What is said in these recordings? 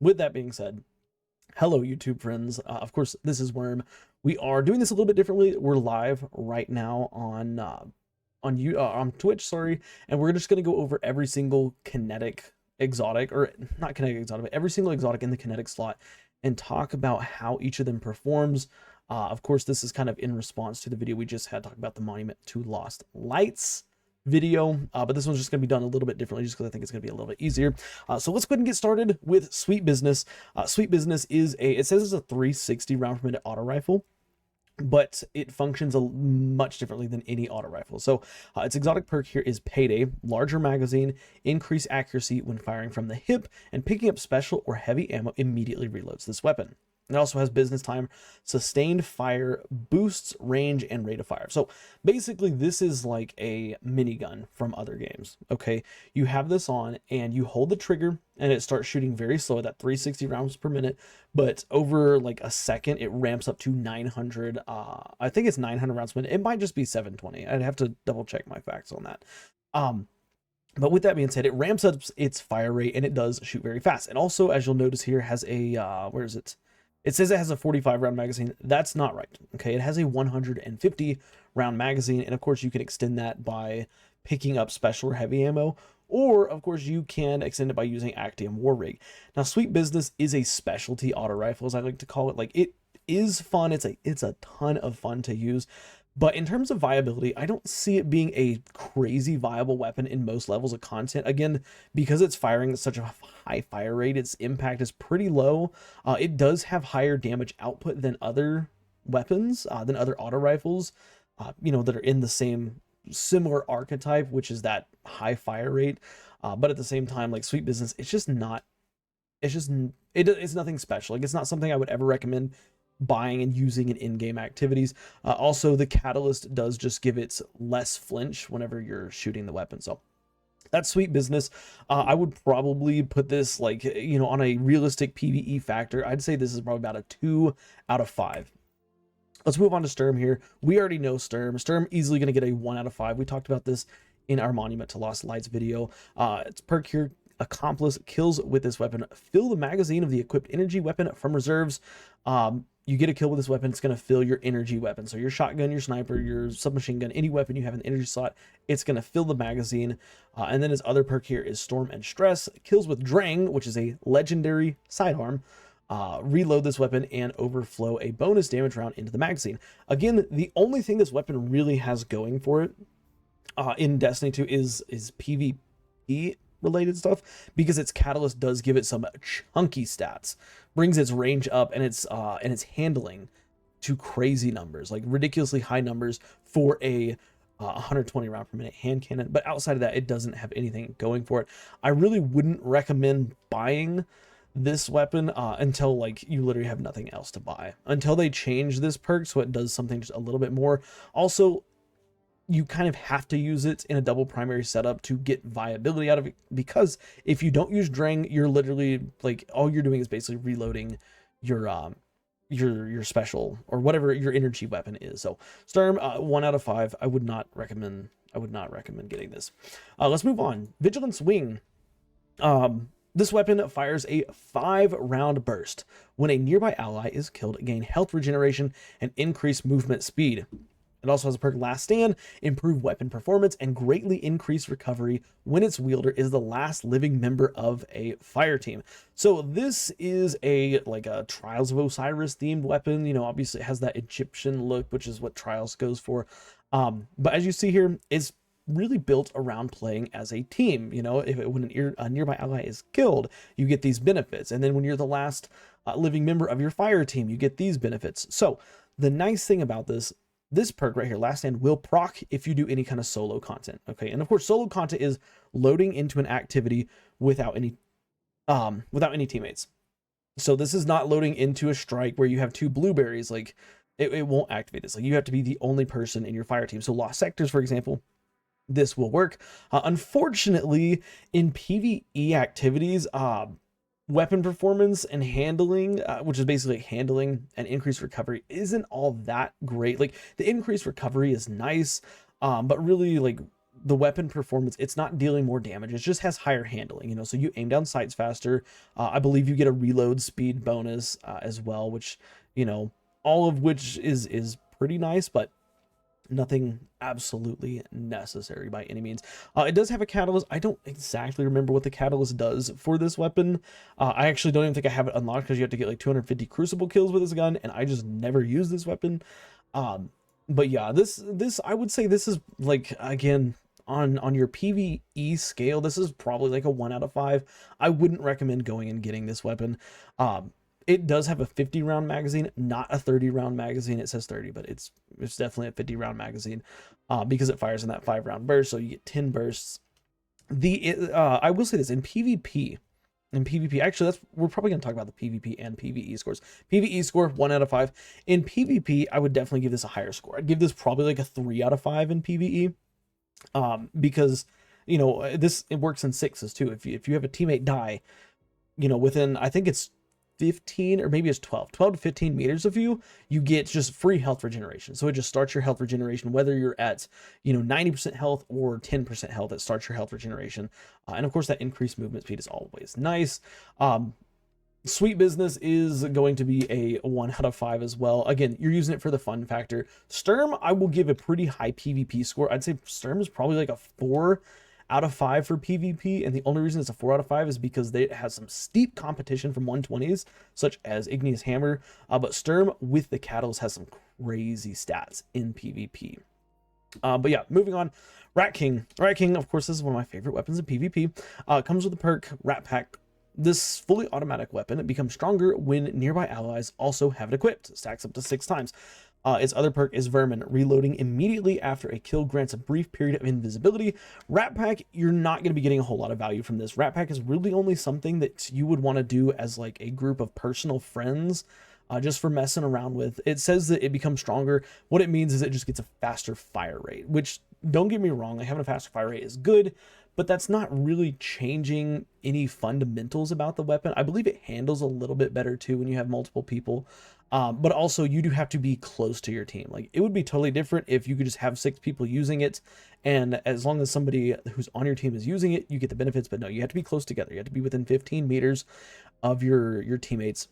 with that being said, hello YouTube friends. Of course, this is Worm. We are doing this a little bit differently. We're live right now on Twitch, sorry, and we're just going to go over every single kinetic exotic, or not kinetic exotic, but every single exotic in the kinetic slot, and talk about how each of them performs. Of course, this is kind of in response to the video we just had talking about the Monument to Lost Lights video, but this one's just going to be done a little bit differently just because I think it's going to be a little bit easier. So let's go ahead and get started with Sweet Business. Sweet Business is it says it's a 360 round per minute auto rifle, but it functions much differently than any auto rifle. So its exotic perk here is Payday, larger magazine, increased accuracy when firing from the hip, and picking up special or heavy ammo immediately reloads this weapon. It also has business time, sustained fire, boosts range, and rate of fire. So basically this is like a minigun from other games. Okay, you have this on and you hold the trigger and it starts shooting very slow at that 360 rounds per minute, but over like a second it ramps up to 900. I think it's 900 rounds per minute. It might just be 720. I'd have to double check my facts on that. But with that being said, it ramps up its fire rate and it does shoot very fast. And also, as you'll notice here, has a where is it? It says it has a 45 round magazine. That's not right. Okay, it has a 150 round magazine, and of course you can extend that by picking up special or heavy ammo, or of course you can extend it by using Actium War Rig. Now, Sweet Business is a specialty auto rifle, as I like to call it. Like, it is fun. It's a ton of fun to use. But in terms of viability, I don't see it being a crazy viable weapon in most levels of content. Again, because it's firing at such a high fire rate, its impact is pretty low. It does have higher damage output than other weapons, than other auto rifles, that are in the same similar archetype, which is that high fire rate. But at the same time, like Sweet Business, it's nothing special. Like, it's not something I would ever recommend buying and using in in-game activities. Also, the catalyst does just give it less flinch whenever you're shooting the weapon. So that's Sweet Business. I would probably put this, like, on a realistic PvE factor, I'd say this is probably about a 2 out of 5. Let's move on to Sturm here. We already know Sturm. Sturm easily going to get a 1 out of 5. We talked about this in our Monument to Lost Lights video. Its perk here, Accomplice, kills with this weapon. Fill the magazine of the equipped energy weapon from reserves. You get a kill with this weapon, it's going to fill your energy weapon. So your shotgun, your sniper, your submachine gun, any weapon you have in the energy slot, it's going to fill the magazine. And then his other perk here is Storm and Stress. Kills with Drang, which is a legendary sidearm. Reload this weapon and overflow a bonus damage round into the magazine. Again, the only thing this weapon really has going for it in Destiny 2 is PvP related stuff, because its catalyst does give it some chunky stats, brings its range up, and its handling to crazy numbers, like ridiculously high numbers for a 120 round per minute hand cannon. But outside of that, it doesn't have anything going for it. I really wouldn't recommend buying this weapon until, like, you literally have nothing else to buy, until they change this perk so it does something just a little bit more. Also, you kind of have to use it in a double primary setup to get viability out of it, because if you don't use Drang, you're literally, like, all you're doing is basically reloading your special or whatever your energy weapon is. So Sturm, 1 out of 5. I would not recommend getting this. Let's move on. Vigilance Wing. This weapon fires a 5-round burst. When a nearby ally is killed, gain health regeneration and increase movement speed. It also has a perk Last Stand, improve weapon performance, and greatly increase recovery when its wielder is the last living member of a fire team. So this is a Trials of Osiris themed weapon. Obviously it has that Egyptian look, which is what Trials goes for. But as you see here, it's really built around playing as a team. When a nearby ally is killed, you get these benefits. And then when you're the last living member of your fire team, you get these benefits. So the nice thing about this perk right here, Last Stand, will proc if you do any kind of solo content. Okay, and of course solo content is loading into an activity without any teammates. So this is not loading into a strike where you have 2 blueberries. Like, it won't activate this. Like, you have to be the only person in your fire team. So Lost Sectors, for example, this will work. Unfortunately, in PvE activities, weapon performance and handling, which is basically handling and increased recovery, isn't all that great. Like, the increased recovery is nice, but really, like, the weapon performance, it's not dealing more damage, it just has higher handling, you know, so you aim down sights faster. I believe you get a reload speed bonus as well, which, you know, all of which is pretty nice, but nothing absolutely necessary by any means. It does have a catalyst. I don't exactly remember what the catalyst does for this weapon. I actually don't even think I have it unlocked, because you have to get like 250 crucible kills with this gun, and I just never use this weapon. But yeah, this I would say this is, like, again, on your PvE scale, this is probably like a 1 out of 5. I wouldn't recommend going and getting this weapon. It does have a 50 round magazine, not a 30 round magazine. It says 30, but it's definitely a 50 round magazine, because it fires in that 5 round burst. So you get 10 bursts. I will say this, in PvP, actually, we're probably going to talk about the PvP and PvE scores. PvE score 1 out of 5. In PvP, I would definitely give this a higher score. I'd give this probably like a 3 out of 5 in PvE, because, you know, it works in sixes too. If you have a teammate die, you know, within, I think it's 15 or maybe it's 12 to 15 meters of you, you get just free health regeneration. So it just starts your health regeneration, whether you're at, you know, 90% health or 10% health. It starts your health regeneration, and of course that increased movement speed is always nice. Sweet business is going to be a 1 out of 5 as well. Again, you're using it for the fun factor. Sturm, I will give a pretty high PvP score. I'd say Sturm is probably like a 4 out of 5 for PvP, and the only reason it's a 4 out of 5 is because it has some steep competition from 120s, such as Igneous Hammer, but Sturm with the Catalyst has some crazy stats in PvP. But yeah, moving on, Rat King. Rat King, of course, this is one of my favorite weapons in PvP. Comes with the perk Rat Pack. This fully automatic weapon, it becomes stronger when nearby allies also have it equipped. Stacks up to 6 times. Its other perk is Vermin. Reloading immediately after a kill grants a brief period of invisibility. Rat Pack, you're not going to be getting a whole lot of value from this. Rat Pack is really only something that you would want to do as like a group of personal friends, just for messing around with. It says that it becomes stronger. What it means is it just gets a faster fire rate, which, don't get me wrong, like having a faster fire rate is good, but that's not really changing any fundamentals about the weapon. I believe it handles a little bit better too when you have multiple people. But also you do have to be close to your team. Like, it would be totally different if you could just have 6 people using it, and as long as somebody who's on your team is using it, you get the benefits. But no, you have to be close together. You have to be within 15 meters of your teammates.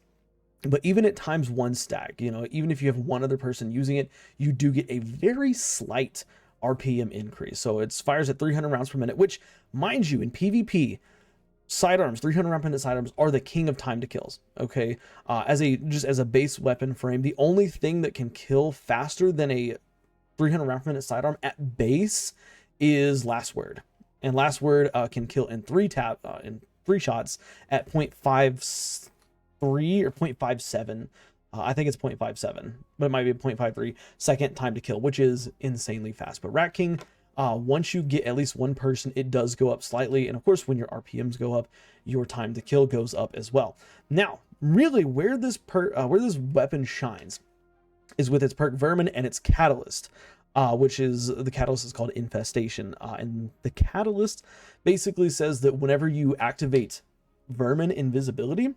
But even at times 1 stack, you know, even if you have 1 other person using it, you do get a very slight RPM increase. So it fires at 300 rounds per minute, which, mind you, in PvP, sidearms, 300 round per minute sidearms are the king of time to kills. Okay, as a base weapon frame, the only thing that can kill faster than a 300 round per minute sidearm at base is Last Word, and Last Word can kill in 3 shots at 0.53 or 0.57. I think it's 0.57, but it might be 0.53 second time to kill, which is insanely fast. But Rat King, once you get at least 1 person, it does go up slightly. And of course, when your RPMs go up, your time to kill goes up as well. Now, really where this weapon shines is with its perk Vermin and its Catalyst, which is, the Catalyst is called Infestation. And the Catalyst basically says that whenever you activate Vermin invisibility,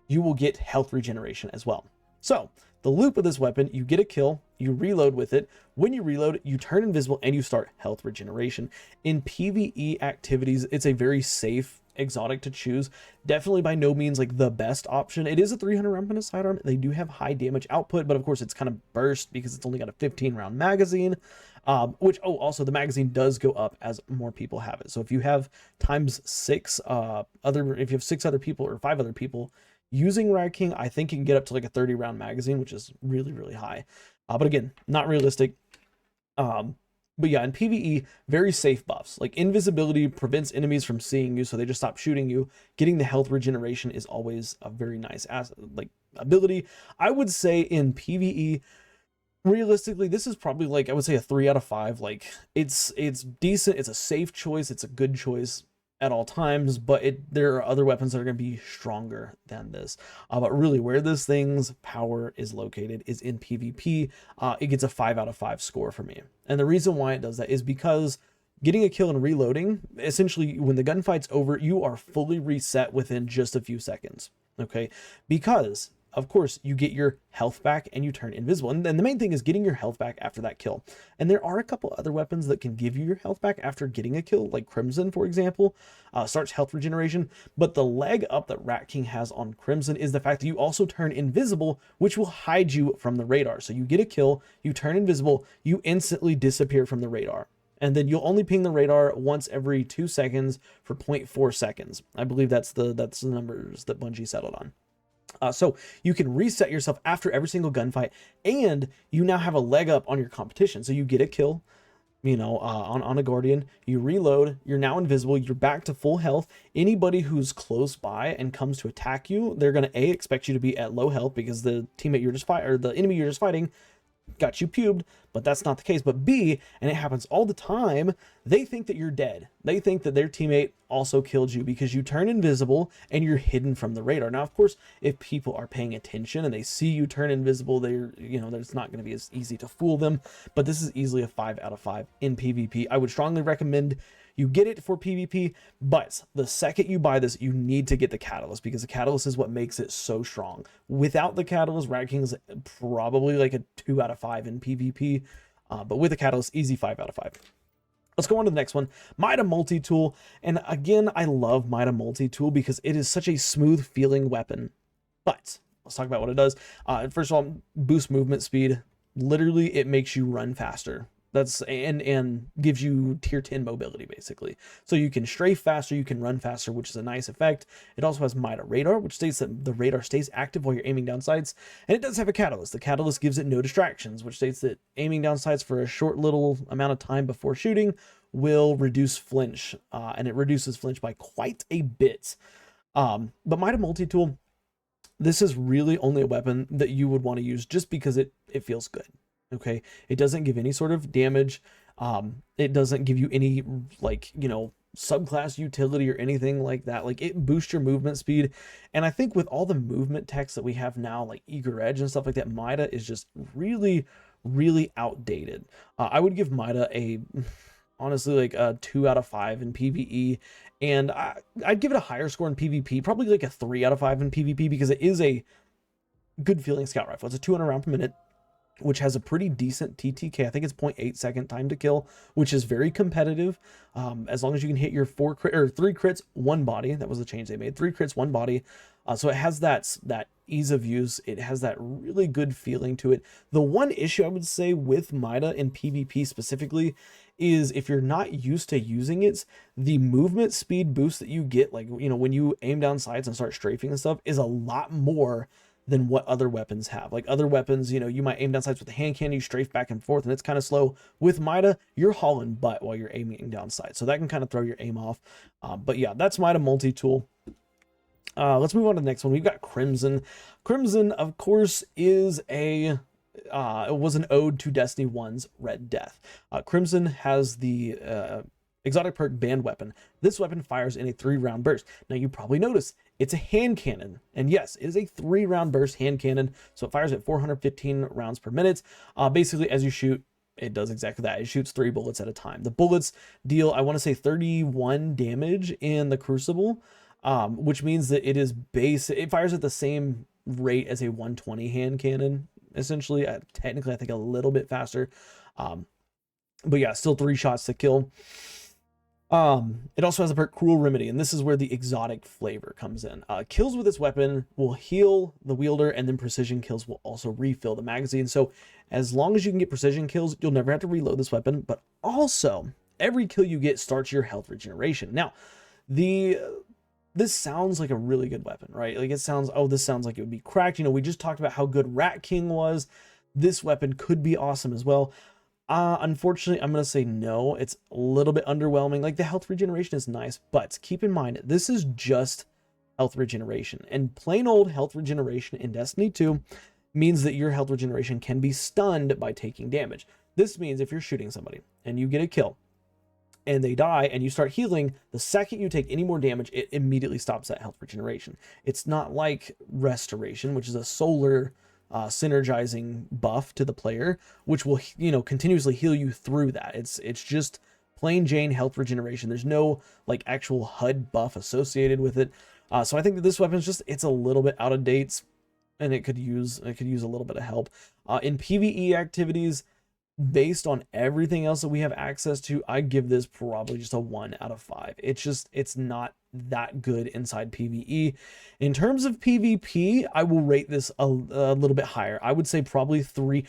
you will get health regeneration as well. So the loop of this weapon, you get a kill, you reload with it. When you reload, you turn invisible and you start health regeneration. In PvE activities, it's a very safe exotic to choose. Definitely by no means like the best option. It is a 300 round per minute sidearm. They do have high damage output, but of course it's kind of burst because it's only got a 15 round magazine. Also the magazine does go up as more people have it. So if you have times 6 if you have 6 other people or 5 other people using Rat King, I think you can get up to like a 30 round magazine, which is really, really high. But again, not realistic. But yeah, in PvE, very safe buffs. Like invisibility prevents enemies from seeing you, so they just stop shooting you. Getting the health regeneration is always a very nice ability. I would say in PvE, realistically, this is probably like, I would say a 3 out of 5. Like it's decent. It's a safe choice. It's a good choice at all times, but there are other weapons that are going to be stronger than this. But really where this thing's power is located is in PvP. It gets a 5 out of 5 score for me. And the reason why it does that is because getting a kill and reloading, essentially when the gunfight's over, you are fully reset within just a few seconds. Okay, because of course, you get your health back and you turn invisible. And then the main thing is getting your health back after that kill. And there are a couple other weapons that can give you your health back after getting a kill, like Crimson, for example, starts health regeneration. But the leg up that Rat King has on Crimson is the fact that you also turn invisible, which will hide you from the radar. So you get a kill, you turn invisible, you instantly disappear from the radar. And then you'll only ping the radar once every 2 seconds for 0.4 seconds. I believe that's the numbers that Bungie settled on. So you can reset yourself after every single gunfight, and you now have a leg up on your competition. So you get a kill, you know, on a Guardian, you reload, you're now invisible, you're back to full health. Anybody who's close by and comes to attack you, they're going to expect you to be at low health because the teammate you're just fighting, or the enemy you're just fighting, got you pubed, but that's not the case. But B, and it happens all the time, they think that you're dead. They think that their teammate also killed you because you turn invisible and you're hidden from the radar. Now, of course, if people are paying attention and they see you turn invisible, they're, you know, it's not going to be as easy to fool them. But this is easily a 5 out of 5 in PvP. I would strongly recommend you get it for PvP, but the second you buy this, you need to get the Catalyst, because the Catalyst is what makes it so strong. Without the Catalyst, Rat King is probably like a 2 out of 5 in PvP, but with the Catalyst, easy 5 out of 5. Let's go on to the next one, MIDA Multi-Tool. And again, I love MIDA Multi-Tool because it is such a smooth feeling weapon. But let's talk about what it does. First of all, boost movement speed. Literally, it makes you run faster. That's and gives you tier 10 mobility, basically. So you can strafe faster, you can run faster, which is a nice effect. It also has MIDA radar, which states that the radar stays active while you're aiming down sights. And it does have a catalyst. The catalyst gives it no distractions, which states that aiming down sights for a short little amount of time before shooting will reduce flinch. And it reduces flinch by quite a bit. But MIDA Multi-Tool, this is really only a weapon that you would want to use just because it feels good. Okay, it doesn't give any sort of damage. It doesn't give you any, like, you know, subclass utility or anything like that. Like, it boosts your movement speed. And I think with all the movement techs that we have now, like Eager Edge and stuff like that, MIDA is just really, really outdated. I would give MIDA honestly, like a 2 out of 5 in PvE. And I'd give it a higher score in PvP, probably like a 3 out of 5 in PvP, because it is a good feeling scout rifle. It's a 200 round per minute, which has a pretty decent TTK. I think it's 0.8 second time to kill, which is very competitive. As long as you can hit your 3 crits, 1 body. That was the change they made. 3 crits, 1 body. So it has that ease of use. It has that really good feeling to it. The one issue I would say with MIDA in PvP specifically is if you're not used to using it, the movement speed boost that you get, like, you know, when you aim down sights and start strafing and stuff, is a lot more than what other weapons have. Like, other weapons, you know, you might aim down sights with a hand cannon, you strafe back and forth, and it's kind of slow. With MIDA, you're hauling butt while you're aiming down sights, so that can kind of throw your aim off. But yeah, that's MIDA Multi-Tool. Let's move on to the next one. We've got Crimson. Crimson, of course, is it was an ode to Destiny 1's Red Death. Crimson has the exotic perk Band Weapon. This weapon fires in a 3-round burst. Now, you probably noticed it's a hand cannon, and yes, it is a 3-round burst hand cannon, so it fires at 415 rounds per minute. Basically, as you shoot, it does exactly that. It shoots 3 bullets at a time. The bullets deal, I want to say, 31 damage in the Crucible, which means that it fires at the same rate as a 120 hand cannon, essentially. Technically, I think a little bit faster, but yeah, still 3 shots to kill. It also has a perk Cruel Remedy, and this is where the exotic flavor comes in. Kills with this weapon will heal the wielder, and then precision kills will also refill the magazine. So as long as you can get precision kills, you'll never have to reload this weapon, but also every kill you get starts your health regeneration. Now, this sounds like a really good weapon, right? Like, this sounds like it would be cracked. You know, we just talked about how good Rat King was. This weapon could be awesome as well. Unfortunately, I'm going to say no. It's a little bit underwhelming. Like, the health regeneration is nice, but keep in mind, this is just health regeneration. And plain old health regeneration in Destiny 2 means that your health regeneration can be stunned by taking damage. This means if you're shooting somebody and you get a kill and they die and you start healing, the second you take any more damage, it immediately stops that health regeneration. It's not like Restoration, which is a solar synergizing buff to the player, which will, you know, continuously heal you through that. It's just plain Jane health regeneration. There's no like actual HUD buff associated with it. So I think that this weapon is it's a little bit out of date. and it could use a little bit of help. In PvE activities, based on everything else that we have access to, I give this probably just a 1 out of 5. It's not that good inside PvE. In terms of PvP, I will rate this a little bit higher. I would say probably 3,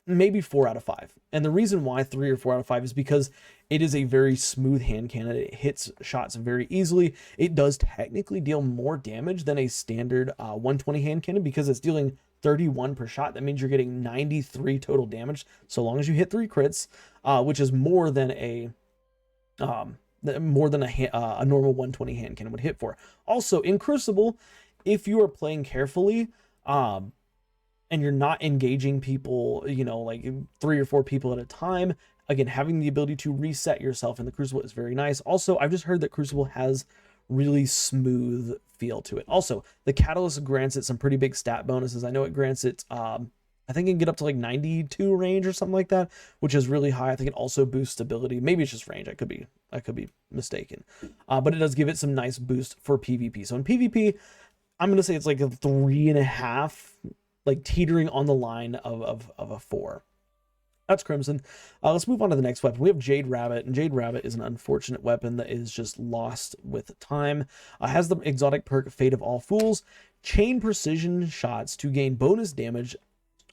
maybe 4 out of 5. And the reason why 3 or 4 out of 5 is because it is a very smooth hand cannon. It hits shots very easily. It does technically deal more damage than a standard 120 hand cannon because it's dealing 31 per shot. That means you're getting 93 total damage so long as you hit 3 crits, which is more than a normal 120 hand cannon would hit for. Also, in Crucible, if you are playing carefully, and you're not engaging people, you know, like 3 or 4 people at a time, again, having the ability to reset yourself in the Crucible is very nice. Also, I've just heard that Crucible has really smooth feel to it. Also, the Catalyst grants it some pretty big stat bonuses. I know it grants it, I think it can get up to like 92 range or something like that, which is really high. I think it also boosts stability. Maybe it's just range. I could be mistaken. But it does give it some nice boost for PvP. So in PvP, I'm going to say it's like a 3.5, like teetering on the line of a 4. That's Crimson. Let's move on to the next weapon. We have Jade Rabbit, and Jade Rabbit is an unfortunate weapon that is just lost with time. Has the exotic perk Fate of All Fools. Chain precision shots to gain bonus damage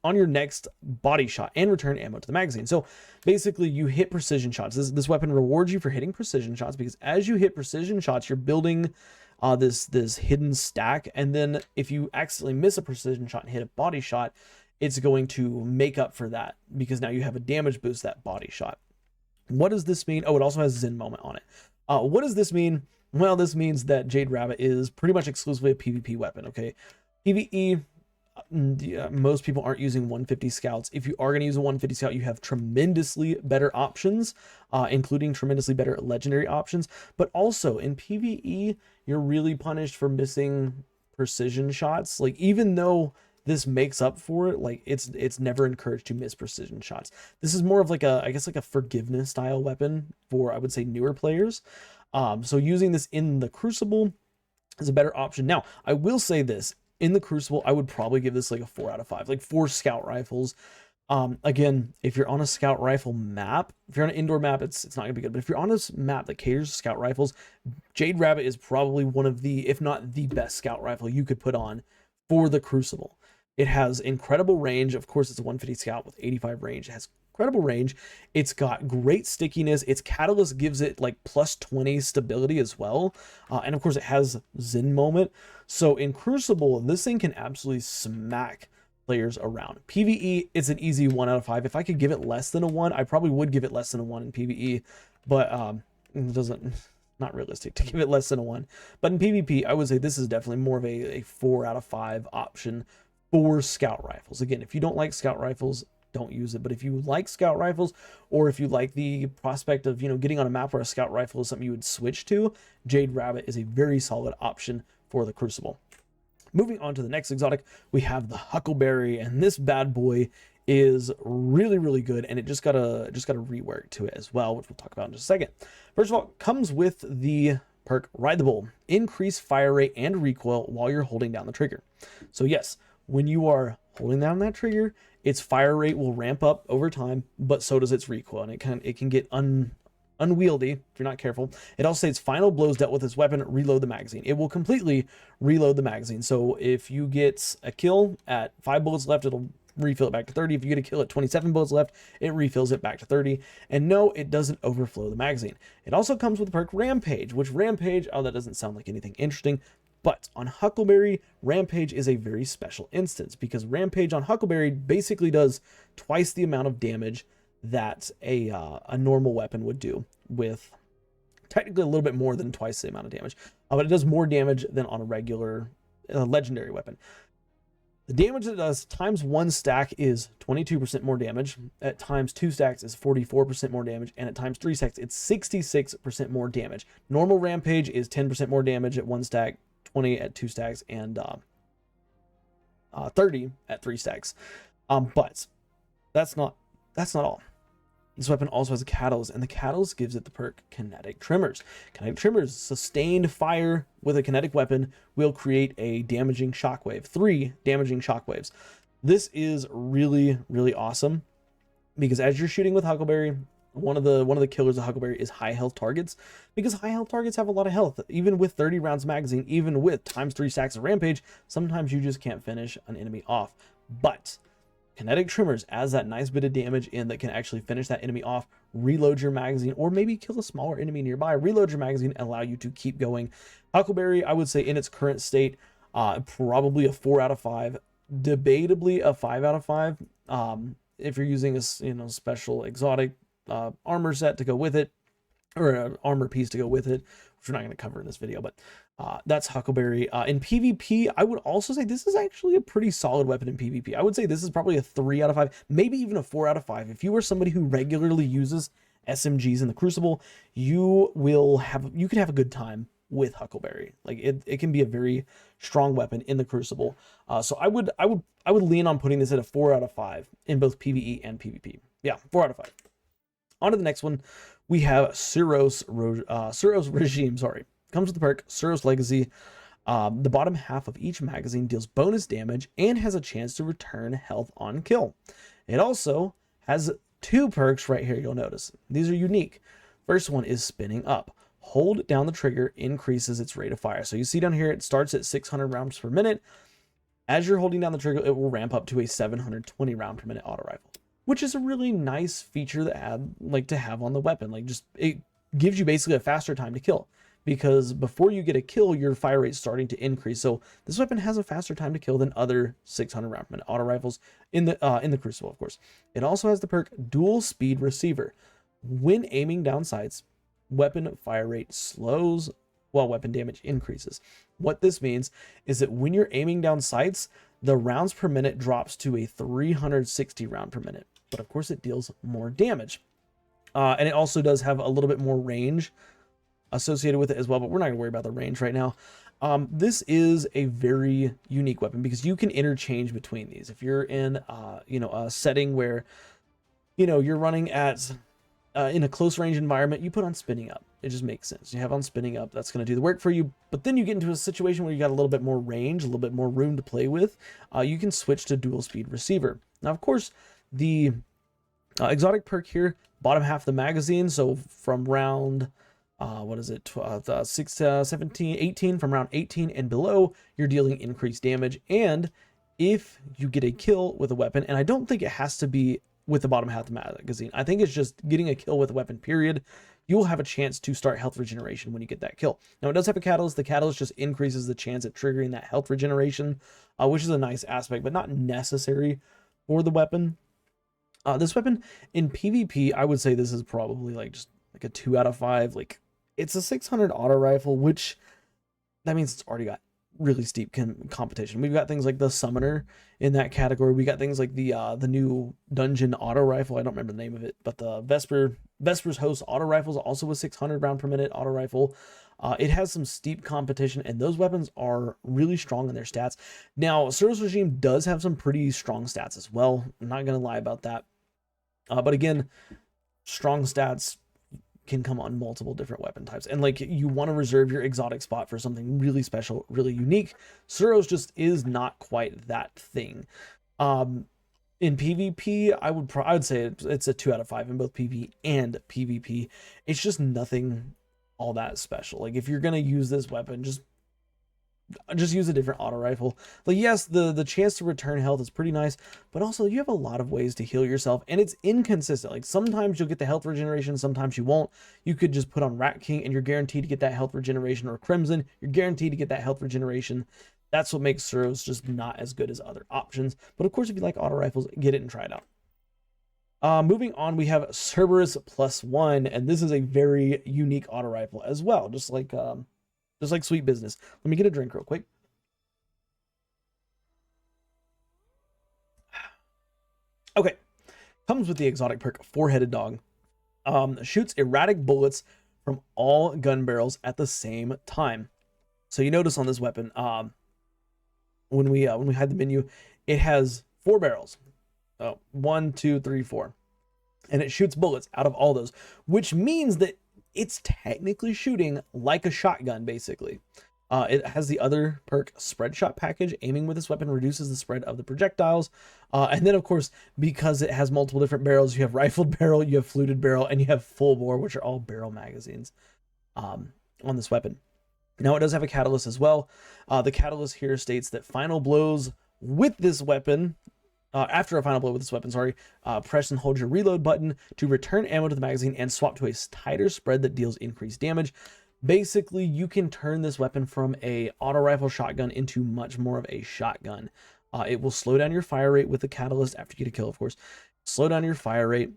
on your next body shot and return ammo to the magazine. So basically you hit precision shots. This weapon rewards you for hitting precision shots because as you hit precision shots, you're building this hidden stack. And then if you accidentally miss a precision shot and hit a body shot, it's going to make up for that because now you have a damage boost that body shot. What does this mean? Oh, it also has Zen Moment on it. What does this mean? Well, this means that Jade Rabbit is pretty much exclusively a PvP weapon, okay? PvE, most people aren't using 150 scouts. If you are going to use a 150 scout, you have tremendously better options, including tremendously better legendary options. But also in PvE, you're really punished for missing precision shots. Like, even though this makes up for it, like it's never encouraged to miss precision shots. This is more of like a, I guess, like a forgiveness style weapon for, I would say, newer players. So using this in the Crucible is a better option. Now, I will say this, in the Crucible, I would probably give this like a 4 out of 5, like 4 scout rifles. Again, if you're on a scout rifle map, if you're on an indoor map, it's not gonna be good. But if you're on a map that caters to scout rifles, Jade Rabbit is probably one of the, if not the best scout rifle you could put on for the Crucible. It has incredible range. Of course, it's a 150 scout with 85 range. It has incredible range. It's got great stickiness. Its catalyst gives it like plus 20 stability as well. And of course, it has Zen Moment. So in Crucible, this thing can absolutely smack players around. PvE, it's an easy 1 out of 5. If I could give it less than a 1, I probably would give it less than a 1 in PvE. But it doesn't... not realistic to give it less than a 1. But in PvP, I would say this is definitely more of a 4 out of 5 option for scout rifles. Again, if you don't like scout rifles, don't use it. But if you like scout rifles, or if you like the prospect of, you know, getting on a map where a scout rifle is something you would switch to, Jade Rabbit is a very solid option for the Crucible. Moving on to the next exotic, we have the Huckleberry, and this bad boy is really, really good, and it just got a rework to it as well, which we'll talk about in just a second. First of all, it comes with the perk Ride the Bull. Increase fire rate and recoil while you're holding down the trigger. So yes, when you are holding down that trigger, its fire rate will ramp up over time, but so does its recoil, and it can get unwieldy if you're not careful. It also states final blows dealt with this weapon, reload the magazine. It will completely reload the magazine. So if you get a kill at 5 bullets left, it'll refill it back to 30. If you get a kill at 27 bullets left, it refills it back to 30. And no, it doesn't overflow the magazine. It also comes with the perk Rampage, which Rampage, oh, that doesn't sound like anything interesting. But on Huckleberry, Rampage is a very special instance because Rampage on Huckleberry basically does twice the amount of damage that a normal weapon would do, with technically a little bit more than twice the amount of damage. But it does more damage than on a regular legendary weapon. The damage it does times 1 stack is 22% more damage. At times 2 stacks is 44% more damage. And at times 3 stacks, it's 66% more damage. Normal Rampage is 10% more damage at 1 stack, 20 at 2 stacks, and 30 at 3 stacks. But that's not all. This weapon also has a catalyst, and the catalyst gives it the perk Kinetic Tremors. Kinetic Tremors, sustained fire with a kinetic weapon will create a damaging shockwave, 3 damaging shockwaves. This is really, really awesome because as you're shooting with Huckleberry, one of the killers of Huckleberry is high health targets, because high health targets have a lot of health. Even with 30 rounds magazine, even with ×3 stacks of rampage, sometimes you just can't finish an enemy off. But Kinetic Tremors adds that nice bit of damage in that can actually finish that enemy off, reload your magazine, or maybe kill a smaller enemy nearby, reload your magazine, and allow you to keep going. Huckleberry, I would say in its current state, probably a 4 out of 5, debatably a 5 out of 5. If you're using a special exotic armor set to go with it, or an armor piece to go with it, which we're not going to cover in this video, but that's Huckleberry. In PvP, I would also say this is actually a pretty solid weapon in PvP. I would say this is probably a 3 out of 5, maybe even a 4 out of 5. If you are somebody who regularly uses SMGs in the Crucible, you could have a good time with Huckleberry. Like it can be a very strong weapon in the Crucible. So I would lean on putting this at a 4 out of 5 in both PvE and PvP. Yeah, 4 out of 5. On to the next one, we have Suros Regime. Sorry, comes with the perk Suros Legacy. The bottom half of each magazine deals bonus damage and has a chance to return health on kill. It also has 2 perks right here. You'll notice these are unique. First one is spinning up. Hold down the trigger, increases its rate of fire. So you see down here, it starts at 600 rounds per minute. As you're holding down the trigger, it will ramp up to a 720 round per minute auto rifle, which is a really nice feature to have on the weapon. It gives you basically a faster time to kill, because before you get a kill, your fire rate is starting to increase. So this weapon has a faster time to kill than other 600 round per minute auto rifles in the Crucible, of course. It also has the perk Dual Speed Receiver. When aiming down sights, weapon fire rate slows while weapon damage increases. What this means is that when you're aiming down sights, the rounds per minute drops to a 360 round per minute, but of course it deals more damage. And it also does have a little bit more range associated with it as well, but we're not gonna worry about the range right now. This is a very unique weapon because you can interchange between these. If you're in a setting where you're running at in a close range environment, you put on spinning up. It just makes sense. You have on spinning up, that's going to do the work for you. But then you get into a situation where you got a little bit more range, a little bit more room to play with. You can switch to Dual Speed Receiver. Now, of course, the exotic perk here, bottom half of the magazine. So from round, 17, 18, from round 18 and below, you're dealing increased damage. And if you get a kill with a weapon, and I don't think it has to be with the bottom half of the magazine, I think it's just getting a kill with a weapon, period, you will have a chance to start health regeneration when you get that kill. Now, it does have a catalyst. The catalyst just increases the chance at triggering that health regeneration, which is a nice aspect, but not necessary for the weapon. This weapon in PvP, I would say this is probably just a 2 out of 5. It's a 600 auto rifle, which that means it's already got really steep competition. We've got things like the Summoner in that category. We got things like the new Dungeon auto rifle. I don't remember the name of it, but the Vesper's Host auto rifle is also a 600 round per minute auto rifle. It has some steep competition, and those weapons are really strong in their stats. Now, Suros Regime does have some pretty strong stats as well. I'm not going to lie about that. But again, strong stats can come on multiple different weapon types, and you want to reserve your exotic spot for something really special, really unique. Suros just is not quite that thing. In PvP, I would say it's a 2 out of 5 in both PvE and PvP. It's just nothing all that special. If you're gonna use this weapon, just use a different auto rifle. Yes, the chance to return health is pretty nice, but also you have a lot of ways to heal yourself, and it's inconsistent. Sometimes you'll get the health regeneration, sometimes you won't. You could just put on Rat King and you're guaranteed to get that health regeneration, or Crimson, you're guaranteed to get that health regeneration. That's what makes Suros just not as good as other options. But of course, if you like auto rifles, get it and try it out. Moving on, we have Cerberus +1, and this is a very unique auto rifle as well, just like Sweet Business. Let me get a drink real quick. Okay, comes with the exotic perk Four-Headed Dog. Shoots erratic bullets from all gun barrels at the same time. So you notice on this weapon, when we hide the menu, it has 4 barrels. Oh, 1, 2, 3, 4. and it shoots bullets out of all those, which means that it's technically shooting like a shotgun, basically. It has the other perk, Spread Shot Package. Aiming with this weapon reduces the spread of the projectiles. And then, of course, because it has multiple different barrels, you have Rifled Barrel, you have Fluted Barrel, and you have Full Bore, which are all barrel magazines on this weapon. Now, it does have a catalyst as well. The catalyst here states that final blows with this weapon, after a final blow with this weapon, press and hold your reload button to return ammo to the magazine and swap to a tighter spread that deals increased damage. Basically, you can turn this weapon from a auto rifle shotgun into much more of a shotgun. It will slow down your fire rate with the catalyst after you get a kill, of course. Slow down your fire rate,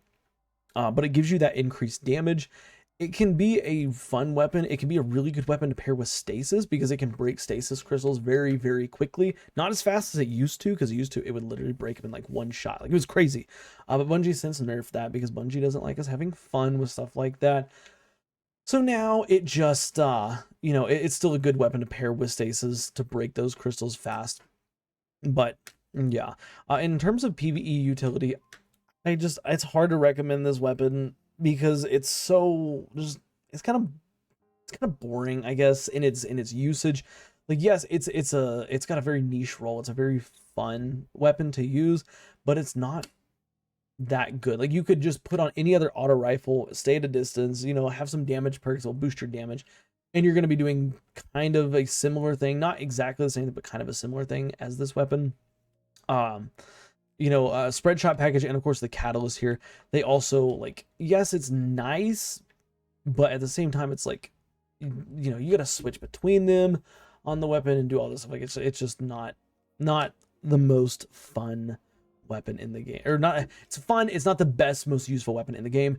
but it gives you that increased damage. It can be a fun weapon. It can be a really good weapon to pair with stasis because it can break stasis crystals very, very quickly. Not as fast as it used to, because it would literally break them in like one shot. Like, it was crazy. But Bungie since nerfed that because Bungie doesn't like us having fun with stuff like that. So now it just, it's still a good weapon to pair with stasis to break those crystals fast. But yeah, in terms of PvE utility, it's hard to recommend this weapon because it's kind of boring, I guess, in its usage. Like, yes, it's got a very niche role. It's a very fun weapon to use, but it's not that good. Like, you could just put on any other auto rifle, stay at a distance, have some damage perks, it'll boost your damage, and you're going to be doing kind of a similar thing, not exactly the same, but kind of a similar thing as this weapon. Spread Shot Package and of course the catalyst here, they also, like, yes, it's nice, but at the same time it's like, you got to switch between them on the weapon and do all this stuff. Like, it's just not the most fun weapon in the game, or not. It's fun, it's not the best, most useful weapon in the game.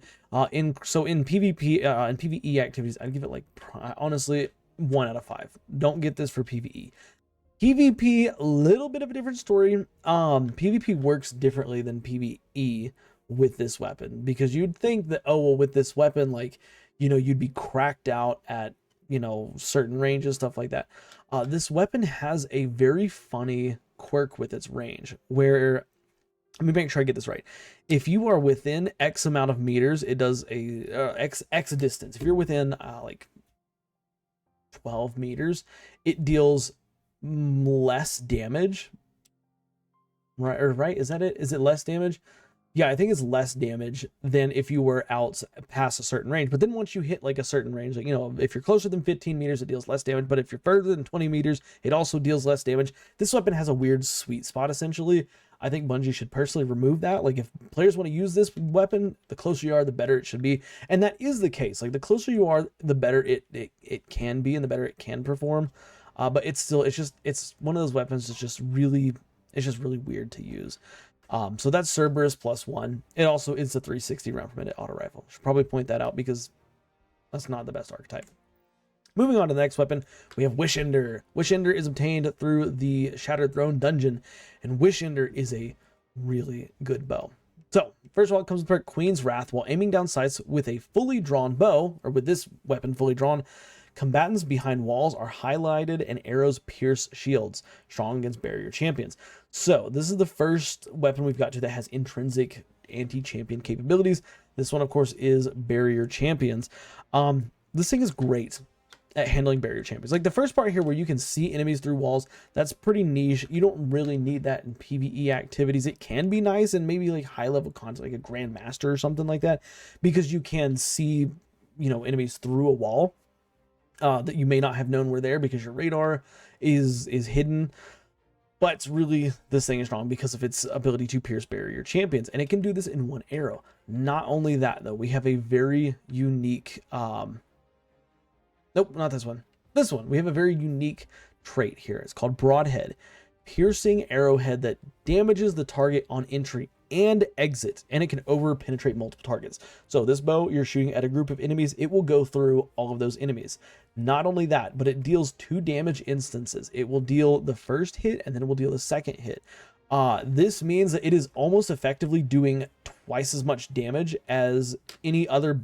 In PvP and PvE activities, I'd give it, like, honestly, 1 out of 5. Don't get this for PvE. PvP, a little bit of a different story. PvP works differently than PvE with this weapon, because you'd think that, oh well, with this weapon, like, you'd be cracked out at certain ranges, stuff like that. This weapon has a very funny quirk with its range, where, let me make sure I get this right. If you are within X amount of meters, it does a X distance. If you're within like 12 meters, it deals less damage. Right? Is that it? Is it less damage? Yeah, I think it's less damage than if you were out past a certain range. But then once you hit like a certain range, like, if you're closer than 15 meters, it deals less damage. But if you're further than 20 meters, it also deals less damage. This weapon has a weird sweet spot, essentially. I think Bungie should personally remove that. Like, if players want to use this weapon, the closer you are, the better it should be. And that is the case. Like, the closer you are, the better it can be, and the better it can perform. But it's one of those weapons that's just really weird to use. So that's Cerberus +1. It also is a 360 round per minute auto rifle. Should probably point that out because that's not the best archetype. Moving on to the next weapon, we have Wish Ender. Wish Ender is obtained through the Shattered Throne dungeon, and Wish Ender is a really good bow. So, first of all, it comes with perk Queen's Wrath. While aiming down sights with a fully drawn bow, or with this weapon fully drawn, combatants behind walls are highlighted and arrows pierce shields, strong against barrier champions. So, this is the first weapon we've got to that has intrinsic anti-champion capabilities. This one, of course, is barrier champions. This thing is great at handling barrier champions. Like, the first part here where you can see enemies through walls, that's pretty niche. You don't really need that in PvE activities. It can be nice in maybe like high level content, like a Grandmaster or something like that, because you can see, enemies through a wall that you may not have known were there because your radar is hidden. But really, this thing is strong because of its ability to pierce barrier champions, and it can do this in one arrow. Not only that, though, we have a very unique nope, not this one. This one. We have a very unique trait here. It's called Broadhead. Piercing arrowhead that damages the target on entry and exit, and it can over-penetrate multiple targets. So this bow, you're shooting at a group of enemies, it will go through all of those enemies. Not only that, but it deals 2 damage instances. It will deal the first hit, and then it will deal the second hit. This means that it is almost effectively doing twice as much damage as any other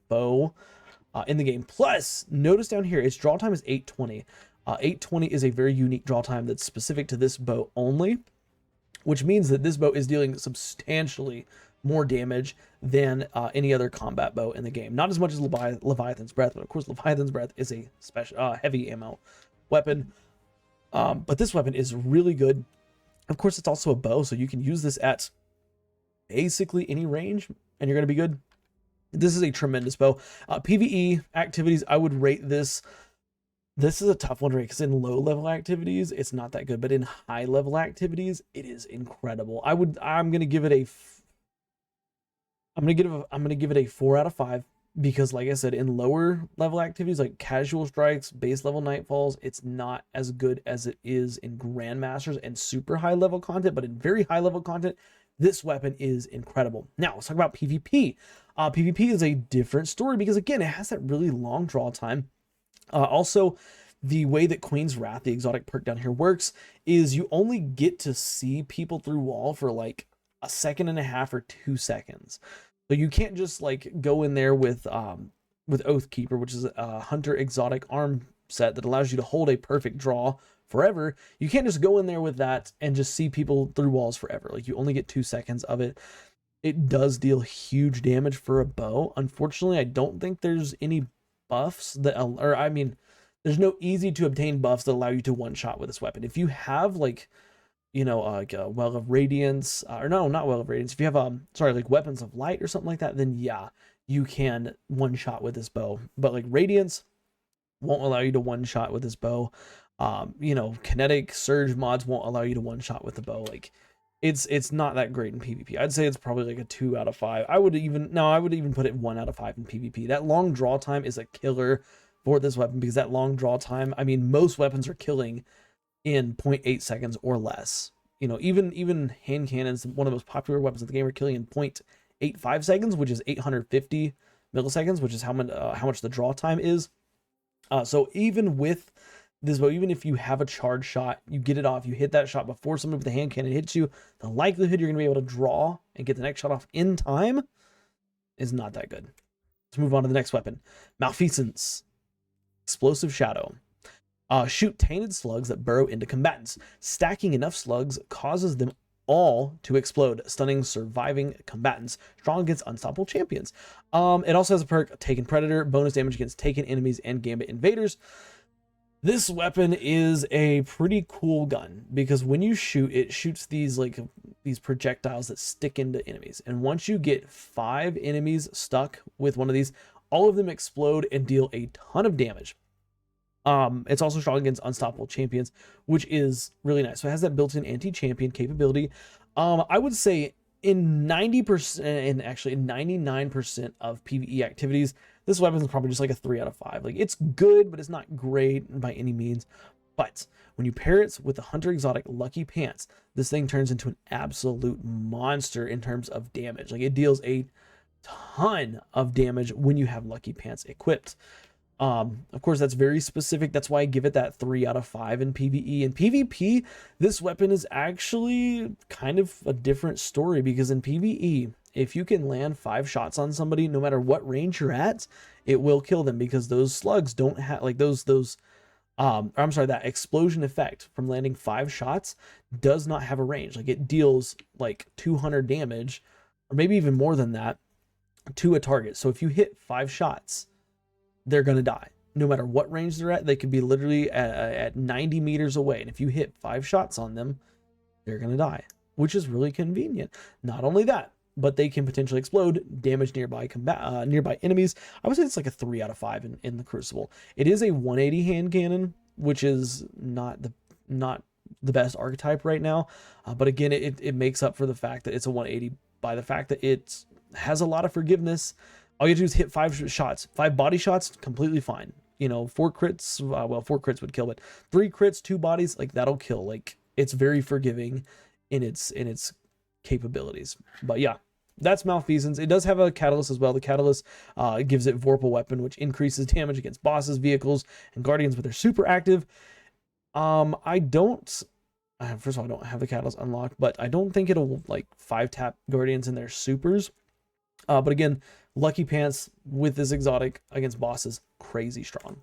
bow in the game. Plus, notice down here, its draw time is 820. 820 is a very unique draw time that's specific to this bow only, which means that this bow is dealing substantially more damage than any other combat bow in the game. Not as much as Leviathan's Breath, but of course Leviathan's Breath is a special heavy ammo weapon. But this weapon is really good. Of course, it's also a bow, so you can use this at basically any range, and you're going to be good. This is a tremendous bow. PvE activities, I would rate this. This is a tough one to rate because in low level activities, it's not that good, but in high level activities, it is incredible. I'm going to give it a I'm gonna give it a 4 out of 5 because, like I said, in lower level activities like casual strikes, base level nightfalls, it's not as good as it is in grandmasters and super high level content. But in very high level content, this weapon is incredible. Now let's talk about PvP. PvP is a different story because, again, it has that really long draw time. Also, the way that Queen's Wrath, the exotic perk down here, works is you only get to see people through wall for like a second and a half or 2 seconds. So you can't just like go in there with Oathkeeper, which is a hunter exotic arm set that allows you to hold a perfect draw forever. You can't just go in there with that and just see people through walls forever. Like, you only get 2 seconds of it. It does deal huge damage for a bow. Unfortunately, I don't think there's any buffs that, or I mean, there's no easy to obtain buffs that allow you to one shot with this weapon. If you have like, you know, like a Well of Radiance, or no, not Well of Radiance. If you have, like Weapons of Light or something like that, then yeah, you can one shot with this bow. But like Radiance won't allow you to one shot with this bow. You know, Kinetic Surge mods won't allow you to one shot with the bow. Like, it's not that great in PvP. I'd say it's probably like a 2 out of 5. I would even put it 1 out of 5 in PvP. That long draw time is a killer for this weapon because that long draw time, I mean, most weapons are killing in 0.8 seconds or less. You know, even hand cannons, one of the most popular weapons of the game, are killing in 0.85 seconds, which is 850 milliseconds, which is how much the draw time is. So even with this bow, even if you have a charge shot, you get it off, you hit that shot before somebody with a hand cannon hits you, the likelihood you're going to be able to draw and get the next shot off in time is not that good. Let's move on to the next weapon. Malfeasance. Explosive Shadow. Shoot tainted slugs that burrow into combatants. Stacking enough slugs causes them all to explode, stunning surviving combatants. Strong against unstoppable champions. It also has a perk, Taken Predator, bonus damage against taken enemies and Gambit invaders. This weapon is a pretty cool gun because when you shoot, it shoots these projectiles that stick into enemies. And once you get 5 enemies stuck with one of these, all of them explode and deal a ton of damage. It's also strong against unstoppable champions, which is really nice. So it has that built-in anti-champion capability. I would say in 90%, and actually in 99% of PvE activities, this weapon is probably just like a 3 out of 5. Like, it's good, but it's not great by any means. But when you pair it with the Hunter Exotic Lucky Pants, this thing turns into an absolute monster in terms of damage. Like, it deals a ton of damage when you have Lucky Pants equipped. Of course, that's very specific. That's why I give it that 3 out of 5 in PvE. In PvP, this weapon is actually kind of a different story because in PvE, if you can land 5 shots on somebody, no matter what range you're at, it will kill them because those slugs don't have like that explosion effect from landing 5 shots does not have a range. Like, it deals like 200 damage or maybe even more than that to a target. So if you hit 5 shots, they're going to die. No matter what range they're at, they could be literally at 90 meters away. And if you hit 5 shots on them, they're going to die, which is really convenient. Not only that, but they can potentially explode, damage nearby enemies. I would say it's like a 3 out of 5 in the Crucible. It is a 180 hand cannon, which is not the best archetype right now. But again, it makes up for the fact that it's a 180 by the fact that it has a lot of forgiveness. All you have to do is hit 5 shots, 5 body shots, completely fine. You know, 4 crits, 4 crits would kill, but 3 crits, 2 bodies, like, that'll kill. Like, it's very forgiving in its capabilities. But yeah, that's Malfeasance. It does have a catalyst as well. The catalyst gives it Vorpal Weapon, which increases damage against bosses, vehicles, and guardians with their super active. First of all, I don't have the catalyst unlocked, but I don't think it'll like 5-tap guardians in their supers. But again, Lucky Pants with this exotic against bosses, crazy strong.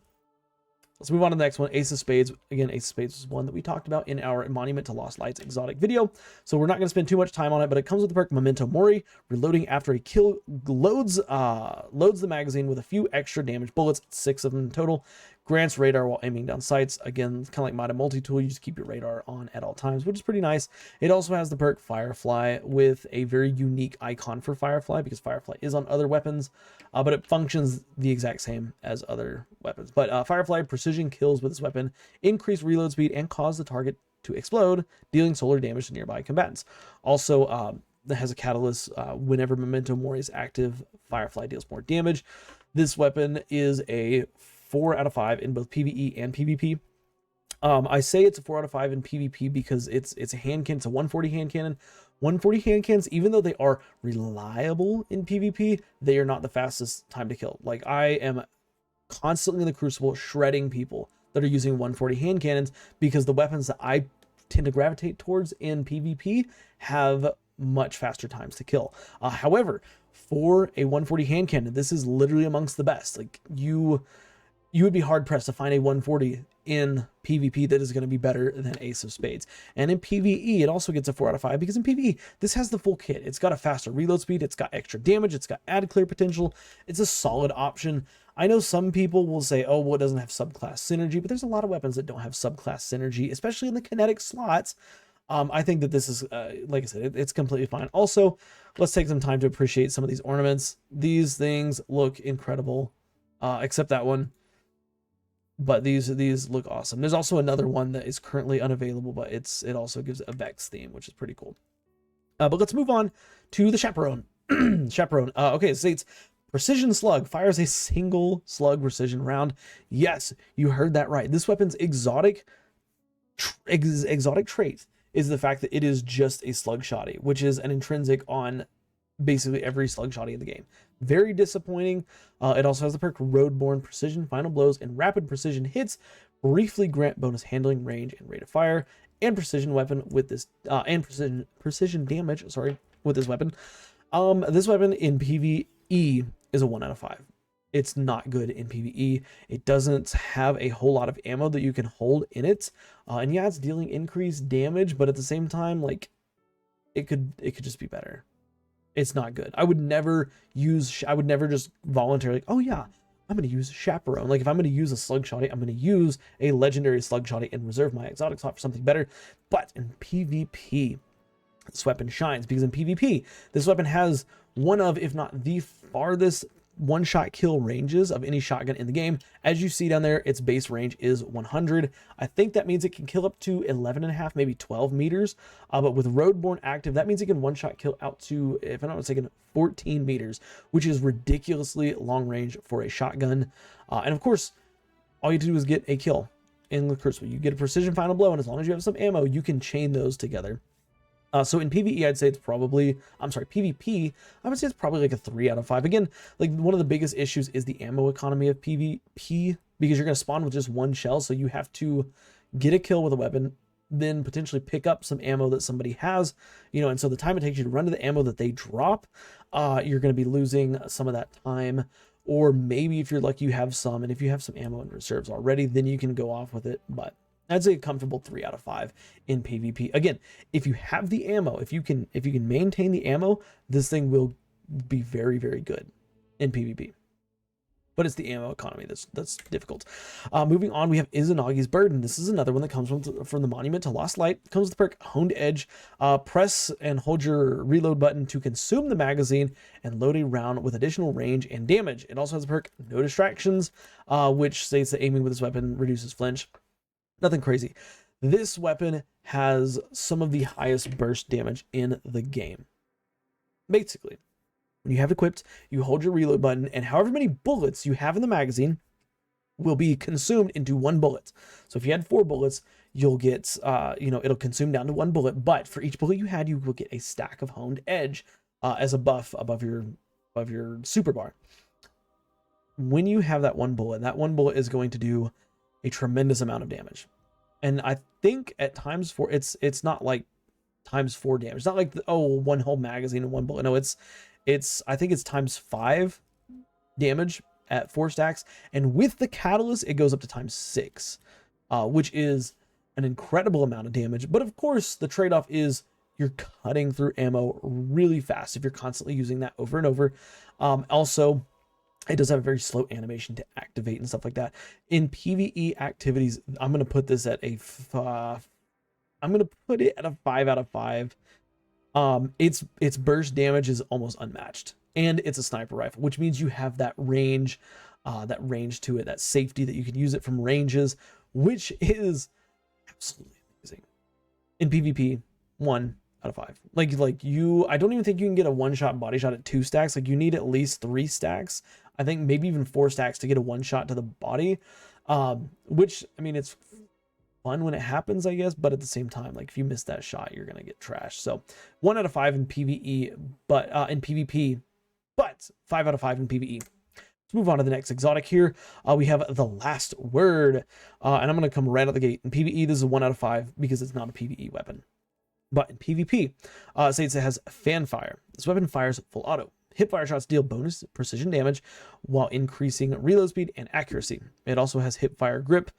Let's move on to the next one, Ace of Spades. Again, Ace of Spades is one that we talked about in our Monument to Lost Lights exotic video, so we're not going to spend too much time on it, but it comes with the perk Memento Mori. Reloading after a kill loads the magazine with a few extra damage bullets, 6 of them in total. Grants radar while aiming down sights. Again, kind of like MIDA Multi-Tool, you just keep your radar on at all times, which is pretty nice. It also has the perk Firefly with a very unique icon for Firefly, because Firefly is on other weapons, but it functions the exact same as other weapons. But Firefly precision kills with this weapon increase reload speed and cause the target to explode, dealing solar damage to nearby combatants. Also, that has a catalyst. Whenever Memento Mori is active, Firefly deals more damage. This weapon is a 4 out of 5 in both PvE and PvP. I say it's a 4 out of 5 in PvP because it's a hand cannon. It's a 140 hand cannon. 140 hand cannons, even though they are reliable in PvP, they are not the fastest time to kill. Like, I am constantly in the Crucible shredding people that are using 140 hand cannons, because the weapons that I tend to gravitate towards in PvP have much faster times to kill. However, for a 140 hand cannon, this is literally amongst the best. Like, you would be hard pressed to find a 140 in PvP that is going to be better than Ace of Spades. And in PvE, it also gets a 4 out of 5, because in PvE, this has the full kit. It's got a faster reload speed, it's got extra damage, it's got added clear potential. It's a solid option. I know some people will say, oh, well, it doesn't have subclass synergy, but there's a lot of weapons that don't have subclass synergy, especially in the kinetic slots. I think that this is, like I said, it's completely fine. Also, let's take some time to appreciate some of these ornaments. These things look incredible, except that one. But these look awesome. There's also another one that is currently unavailable, but it also gives a Vex theme, which is pretty cool. But let's move on to the Chaperone. Chaperone. Okay, it states Precision Slug fires a single slug precision round. Yes, you heard that right. This weapon's exotic trait is the fact that it is just a slug shotty, which is an intrinsic on basically every slug shotty in the game. Very disappointing. It also has the perk Roadborne Precision Final Blows and Rapid Precision Hits briefly grant bonus handling, range, and rate of fire, and precision weapon with this and precision damage. Sorry, with this weapon. This weapon in PvE is a 1 out of 5. It's not good in PvE. It doesn't have a whole lot of ammo that you can hold in it, and yeah, it's dealing increased damage, but at the same time, like, it could just be better. It's not good. I would never just voluntarily, oh yeah, I'm going to use Chaperone. Like, if I'm going to use a slug shotty, I'm going to use a legendary slug shotty and reserve my exotic slot for something better. But in PvP, this weapon shines, because in PvP, this weapon has one of, if not the farthest one-shot kill ranges of any shotgun in the game. As you see down there, its base range is 100. I think that means it can kill up to 11.5, maybe 12 meters. But with Roadborne active, that means it can one-shot kill out to, if I'm not mistaken, 14 meters, which is ridiculously long range for a shotgun. And of course, all you have to do is get a kill in the Crucible. You get a precision final blow, and as long as you have some ammo, you can chain those together. So in PvE, I'd say it's probably, PvP, I would say it's probably like a 3 out of 5. Again, like, one of the biggest issues is the ammo economy of PvP, because you're going to spawn with just one shell, so you have to get a kill with a weapon, then potentially pick up some ammo that somebody has, and so the time it takes you to run to the ammo that they drop, you're going to be losing some of that time. Or maybe if you're lucky, you have some, and if you have some ammo in reserves already, then you can go off with it. But I'd say a comfortable 3 out of 5 in PvP. Again, if you have the ammo, if you can maintain the ammo, this thing will be very, very good in PvP. But it's the ammo economy that's difficult. Moving on, we have Izanagi's Burden. This is another one that comes from the Monument to Lost Light. It comes with the perk Honed Edge. Press and hold your reload button to consume the magazine and load a round with additional range and damage. It also has the perk No Distractions, which states that aiming with this weapon reduces flinch. Nothing crazy. This weapon has some of the highest burst damage in the game. Basically, when you have it equipped, you hold your reload button, and however many bullets you have in the magazine will be consumed into 1 bullet. So if you had 4 bullets, you'll get, it'll consume down to 1 bullet. But for each bullet you had, you will get a stack of Honed Edge as a buff above your super bar. When you have that 1 bullet, that 1 bullet is going to do a tremendous amount of damage. And I think at times 4, it's not like times 4 damage. It's not like, oh, 1 whole magazine and 1 bullet. No, I think it's times 5 damage at 4 stacks, and with the catalyst, it goes up to ×6, which is an incredible amount of damage. But of course, the trade-off is you're cutting through ammo really fast if you're constantly using that over and over. Also, it does have a very slow animation to activate and stuff like that. In PvE activities, I'm going to put this at a I'm going to put it at a 5 out of 5. Its burst damage is almost unmatched, and it's a sniper rifle, which means you have that range to it, that safety that you can use it from ranges, which is absolutely amazing. In PvP, 1 out of 5. I don't even think you can get a one-shot body shot at 2 stacks. Like, you need at least 3 stacks. I think maybe even 4 stacks to get a one-shot to the body, which, I mean, it's fun when it happens, I guess, but at the same time, like, if you miss that shot, you're gonna get trashed. So 1 out of 5 in PvE, but in PvP, but 5 out of 5 in PvE. Let's move on to the next exotic here. We have the Last Word, and I'm gonna come right out the gate. In PvE, this is a 1 out of 5 because it's not a PvE weapon. But in PvP, it states it has Fanfire. This weapon fires full auto. Hipfire shots deal bonus precision damage while increasing reload speed and accuracy. It also has hipfire grip,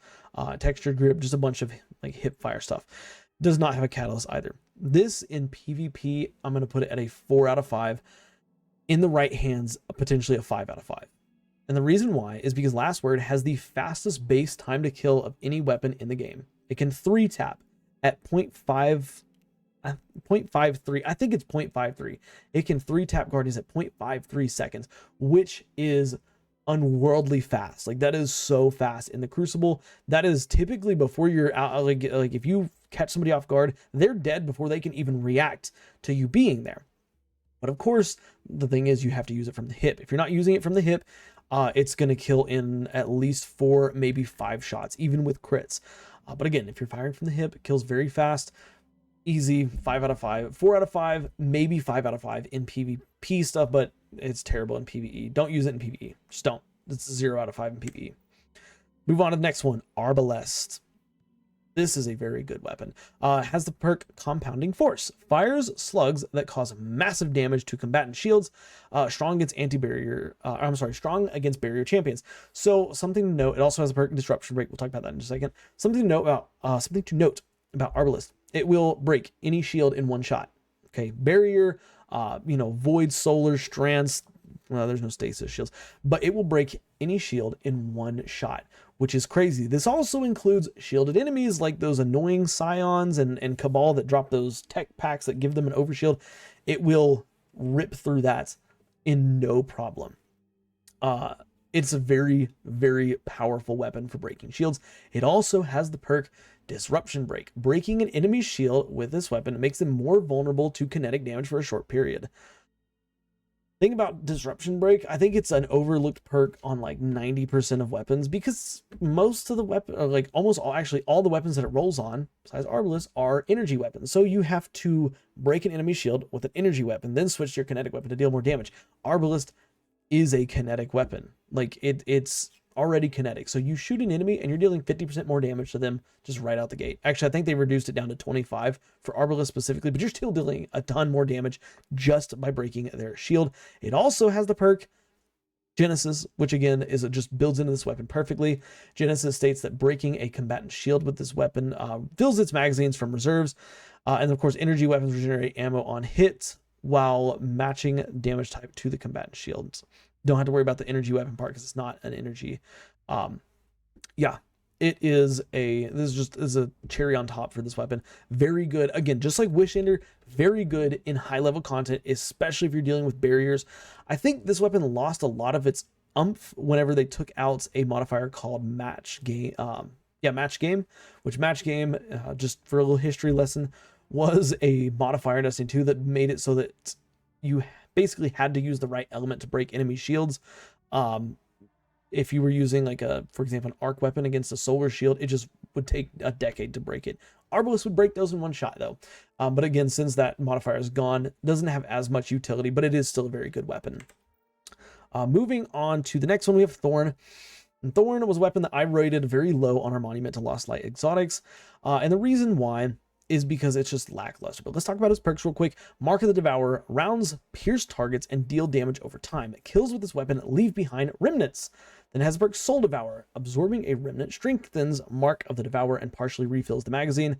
textured grip, just a bunch of like hipfire stuff. Does not have a catalyst either. This in PvP, I'm going to put it at a 4 out of 5. In the right hands, potentially a 5 out of 5. And the reason why is because Last Word has the fastest base time to kill of any weapon in the game. It can 3-tap at 0.53. I think it's 0.53. It can 3-tap Guardians at 0.53 seconds, which is unworldly fast. Like, that is so fast in the Crucible. That is typically before you're out. Like if you catch somebody off guard, they're dead before they can even react to you being there. But of course, the thing is, you have to use it from the hip. If you're not using it from the hip, it's going to kill in at least 4, maybe 5 shots, even with crits. But again, if you're firing from the hip, it kills very fast. Easy 5 out of 5, 4 out of 5, maybe 5 out of 5 in PvP stuff, but it's terrible in PvE. Don't use it in PvE. Just don't. It's 0 out of 5 in PvE. Move on to the next one, Arbalest. This is a very good weapon. Has the perk Compounding Force. Fires slugs that cause massive damage to combatant shields. Strong against strong against barrier champions. So something to note. It also has a perk Disruption Break. We'll talk about that in just a second. Something to note about Arbalest. It will break any shield in 1 shot. Okay, barrier, void, solar, strands. Well, there's no stasis shields, but it will break any shield in 1 shot, which is crazy. This also includes shielded enemies like those annoying Scions and Cabal that drop those tech packs that give them an overshield. It will rip through that in no problem. It's a very, very powerful weapon for breaking shields. It also has the perk Disruption Break. Breaking an enemy's shield with this weapon makes them more vulnerable to kinetic damage for a short period. Thing about Disruption Break, I think it's an overlooked perk on like 90% of weapons, because most of the weapon, like almost all the weapons that it rolls on, besides Arbalest, are energy weapons. So you have to break an enemy shield with an energy weapon, then switch to your kinetic weapon to deal more damage. Arbalest is a kinetic weapon. Like it's already kinetic. So you shoot an enemy and you're dealing 50% more damage to them just right out the gate. Actually, I think they reduced it down to 25 for Arbalest specifically, but you're still dealing a ton more damage just by breaking their shield. It also has the perk Genesis, which again is it just builds into this weapon perfectly. Genesis states that breaking a combatant shield with this weapon fills its magazines from reserves. And of course, energy weapons regenerate ammo on hit while matching damage type to the combatant shields. Don't have to worry about the energy weapon part because it's not an energy. Yeah, it is this is a cherry on top for this weapon. Very good. Again, just like Wishender, very good in high level content, especially if you're dealing with barriers. I think this weapon lost a lot of its umph whenever they took out a modifier called Match Game. Match Game, which Match Game, just for a little history lesson, was a modifier in Destiny 2 that made it so that you basically had to use the right element to break enemy shields. If you were using for example, an arc weapon against a solar shield, it just would take a decade to break it. Arbalest would break those in 1 shot though. But again, since that modifier is gone, it doesn't have as much utility, but it is still a very good weapon. Moving on to the next one, we have Thorn. And Thorn was a weapon that I rated very low on our Monument to Lost Light exotics. And the reason why is because it's just lackluster. But let's talk about his perks real quick. Mark of the Devourer. Rounds pierce targets and deal damage over time. Kills with this weapon leave behind remnants. Then it has the perk Soul Devourer. Absorbing a remnant strengthens Mark of the Devourer and partially refills the magazine.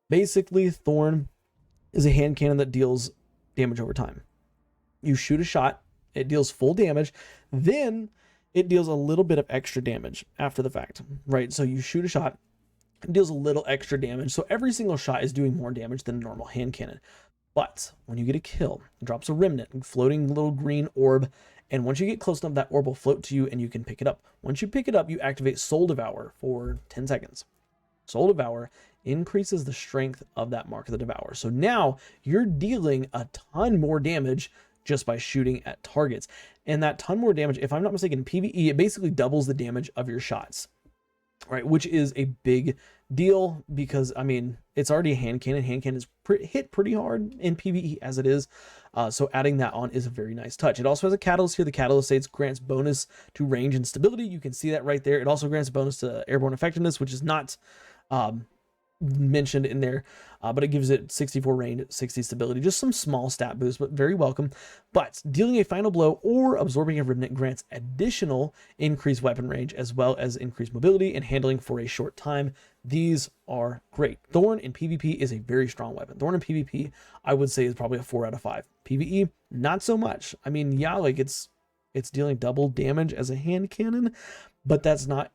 Basically, Thorn is a hand cannon that deals damage over time. You shoot a shot, it deals full damage, then it deals a little bit of extra damage after the fact, right? So you shoot a shot, it deals a little extra damage. So every single shot is doing more damage than a normal hand cannon. But when you get a kill, it drops a remnant, a floating little green orb. And once you get close enough, that orb will float to you and you can pick it up. Once you pick it up, you activate Soul Devour for 10 seconds. Soul Devour increases the strength of that Mark of the Devourer. So now you're dealing a ton more damage just by shooting at targets. And that ton more damage, if I'm not mistaken, in PvE, it basically doubles the damage of your shots, right? Which is a big deal because, I mean, it's already a hand cannon. Hand cannon is hit pretty hard in PvE as it is. So adding that on is a very nice touch. It also has a catalyst here. The catalyst states grants bonus to range and stability. You can see that right there. It also grants a bonus to airborne effectiveness, which is not mentioned in there, but it gives it 64 range, 60 stability, just some small stat boost, but very welcome. But dealing a final blow or absorbing a remnant grants additional increased weapon range as well as increased mobility and handling for a short time. These are great. Thorn in PvP is a very strong weapon. Thorn in PvP, I would say, is probably a 4 out of 5. PvE, not so much. I mean, yeah, like it's dealing double damage as a hand cannon, but that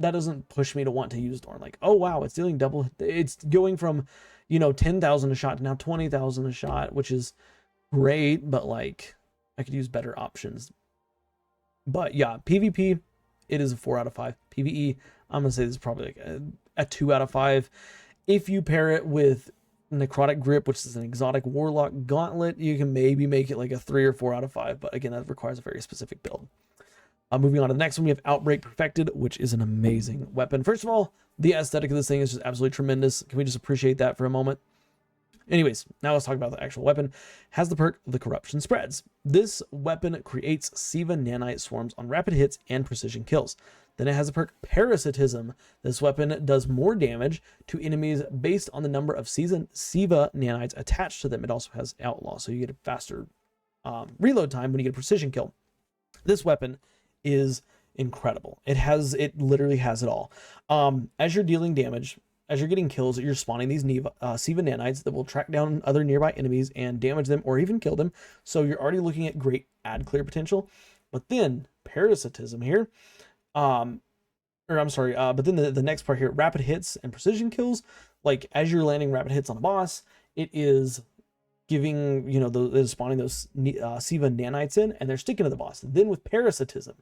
doesn't push me to want to use Thorn. Like, oh wow, it's dealing double. It's going from, 10,000 a shot to now 20,000 a shot, which is great, but like I could use better options. But yeah, PvP, it is a 4 out of 5. PvE, I'm gonna say this is probably like a 2 out of 5. If you pair it with Necrotic Grip, which is an exotic warlock gauntlet, you can maybe make it like a 3 or 4 out of 5. But again, that requires a very specific build. Moving on to the next one, we have Outbreak Perfected, which is an amazing weapon. First of all, the aesthetic of this thing is just absolutely tremendous. Can we just appreciate that for a moment? Anyways, now let's talk about the actual weapon. Has the perk, The Corruption Spreads. This weapon creates Siva nanite swarms on rapid hits and precision kills. Then it has the perk Parasitism. This weapon does more damage to enemies based on the number of Siva nanites attached to them. It also has Outlaw, so you get a faster reload time when you get a precision kill. This weapon is incredible. It literally has it all. As you're dealing damage, as you're getting kills, you're spawning these Siva nanites that will track down other nearby enemies and damage them or even kill them. So you're already looking at great ad clear potential. But then Parasitism here, but then the next part here, rapid hits and precision kills. Like as you're landing rapid hits on a boss, it is giving, spawning those Siva nanites in, and they're sticking to the boss. Then with Parasitism,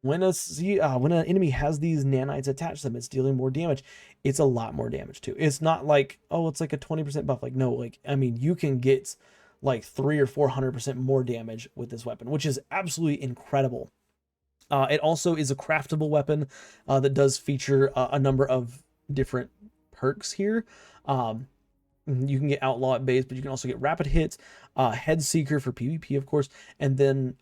when an enemy has these nanites attached to them, it's dealing more damage. It's a lot more damage too. It's not like, oh, it's like a 20% buff. Like, no, like, I mean, you can get like 300 or 400% more damage with this weapon, which is absolutely incredible. It also is a craftable weapon that does feature a number of different perks here. You can get Outlaw at base, but you can also get Rapid Hits, Head Seeker for PvP, of course, and then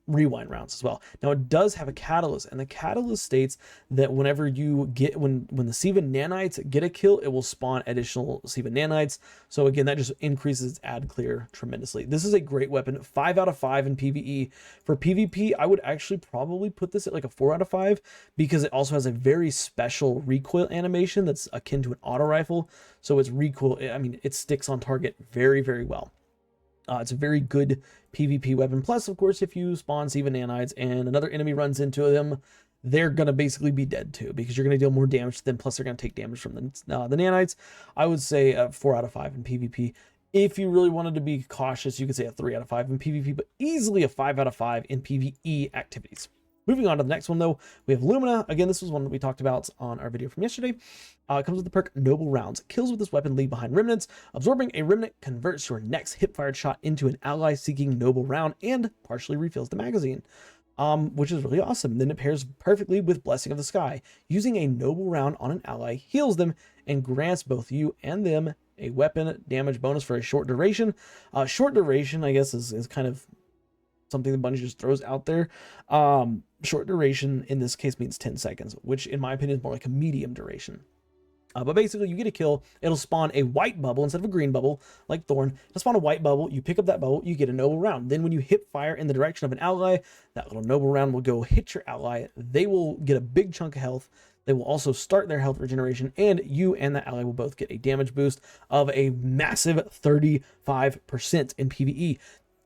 Rewind rounds as well. Now, it does have a catalyst, and the catalyst states that whenever you get, when the Siva nanites get a kill, it will spawn additional Siva nanites. So again, that just increases its ad clear tremendously. This is a great weapon, 5 out of 5 in PvE. For PvP, I would actually probably put this at like a 4 out of 5 because it also has a very special recoil animation that's akin to an auto rifle. So its recoil, I mean, it sticks on target very, very well. It's a very good PvP weapon. Plus, of course, if you spawn Siva nanites and another enemy runs into them, they're going to basically be dead too, because you're going to deal more damage to them. Plus, they're going to take damage from the nanites. I would say a 4 out of 5 in PvP. If you really wanted to be cautious, you could say a 3 out of 5 in PvP, but easily a 5 out of 5 in PvE activities. Moving on to the next one, though, we have Lumina. Again, this was one that we talked about on our video from yesterday. It comes with the perk Noble Rounds. Kills with this weapon leave behind remnants. Absorbing a remnant converts your next hip-fired shot into an ally-seeking Noble Round and partially refills the magazine, which is really awesome. Then it pairs perfectly with Blessing of the Sky. Using a Noble Round on an ally heals them and grants both you and them a weapon damage bonus for a short duration. Short duration, I guess, is kind of something the Bungie just throws out there. Short duration in this case means 10 seconds, which in my opinion is more like a medium duration. But basically, you get a kill, it'll spawn a white bubble instead of a green bubble, like Thorn. It'll spawn a white bubble, you pick up that bubble, you get a noble round. Then when you hip fire in the direction of an ally, that little noble round will go hit your ally. They will get a big chunk of health. They will also start their health regeneration, and you and that ally will both get a damage boost of a massive 35% in PvE.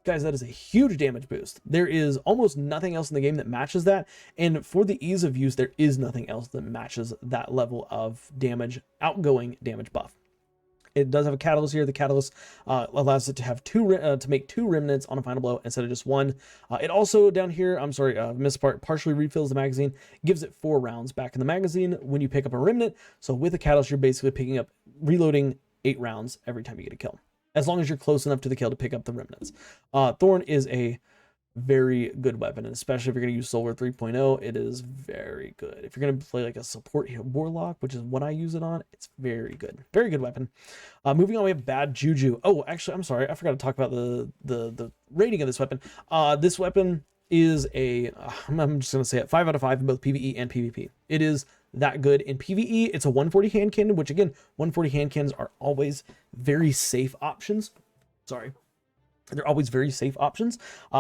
Guys, that is a huge damage boost. There is almost nothing else in the game that matches that, and for the ease of use, there is nothing else that matches that level of damage, outgoing damage buff. It does have a catalyst here. The catalyst allows it to have to make 2 remnants on a final blow instead of just 1. It also down here, missed part, partially refills the magazine, gives it 4 rounds back in the magazine when you pick up a remnant. So with a catalyst, you're basically reloading 8 rounds every time you get a kill, as long as you're close enough to the kill to pick up the remnants. Thorn is a very good weapon, and especially if you're going to use Solar 3.0, it is very good. If you're going to play like a support warlock, which is what I use it on, it's very good. Very good weapon. Moving on, we have Bad Juju. Oh, actually, I'm sorry, I forgot to talk about the rating of this weapon. This weapon is I'm just going to say it, 5 out of 5 in both PvE and PvP. It is that good. In PvE, it's a 140 hand cannon, which again, 140 hand cannons are always very safe options. Sorry. They're always very safe options.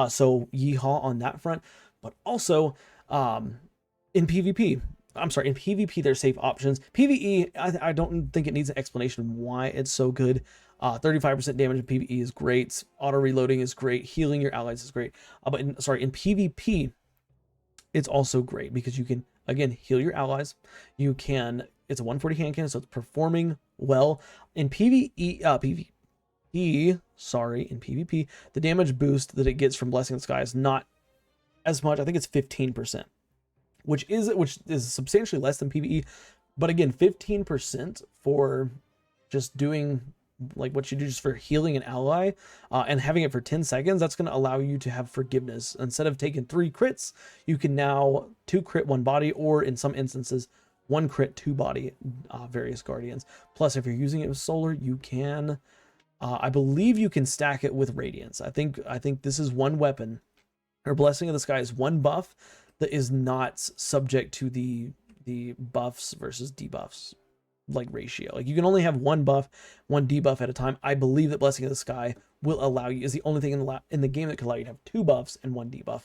So yeehaw on that front. But also in PvP, in PvP, they're safe options. PvE, I don't think it needs an explanation why it's so good. 35% damage in PvE is great. Auto reloading is great. Healing your allies is great. But in PvP, it's also great because you can, again, heal your allies. You can, it's a 140 hand cannon, so it's performing well. In PvE, in PvP, the damage boost that it gets from Blessing in the Sky is not as much. I think it's 15%, which is substantially less than PvE. But again, 15% for just doing like what you do just for healing an ally and having it for 10 seconds, that's going to allow you to have forgiveness. Instead of taking 3 crits, you can now 2 crit 1 body, or in some instances 1 crit 2 body various guardians. Plus, if you're using it with solar, you can I believe you can stack it with radiance. I think this is one weapon, or Blessing of the Sky is one buff that is not subject to the buffs versus debuffs like ratio. Like you can only have 1 buff, 1 debuff at a time. I believe that Blessing of the Sky will allow you, is the only thing in the game that can allow you to have 2 buffs and 1 debuff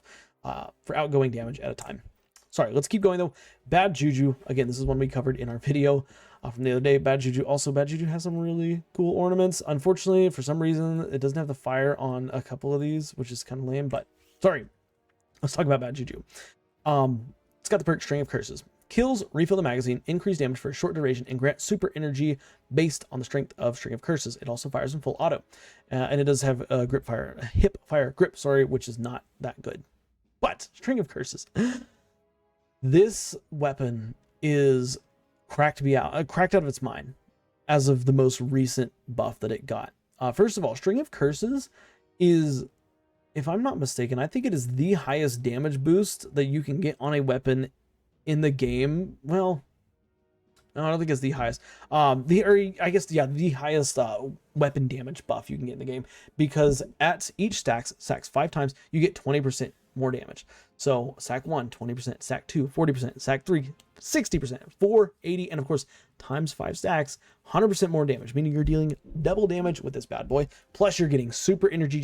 for outgoing damage at a time. Sorry, let's keep going though. Bad Juju, again, this is one we covered in our video from the other day. Bad Juju, also Bad Juju has some really cool ornaments. Unfortunately, for some reason, it doesn't have the fire on a couple of these, which is kind of lame, but sorry. Let's talk about Bad Juju. It's got the perk String of Curses. Kills refill the magazine, increase damage for a short duration, and grant super energy based on the strength of String of Curses. It also fires in full auto. And it does have a hip fire grip, which is not that good. But String of Curses. This weapon is cracked out of its mind as of the most recent buff that it got. First of all, String of Curses is, if I'm not mistaken, I think it is the highest damage boost that you can get on a weapon in the game. Well, no, I don't think it's the highest. The highest weapon damage buff you can get in the game, because at each stacks 5 times, you get 20% more damage. So stack 1, 20%, stack 2, 40%, stack 3, 60%, 4, 80, and of course times 5 stacks, 100% more damage, meaning you're dealing double damage with this bad boy. Plus you're getting super energy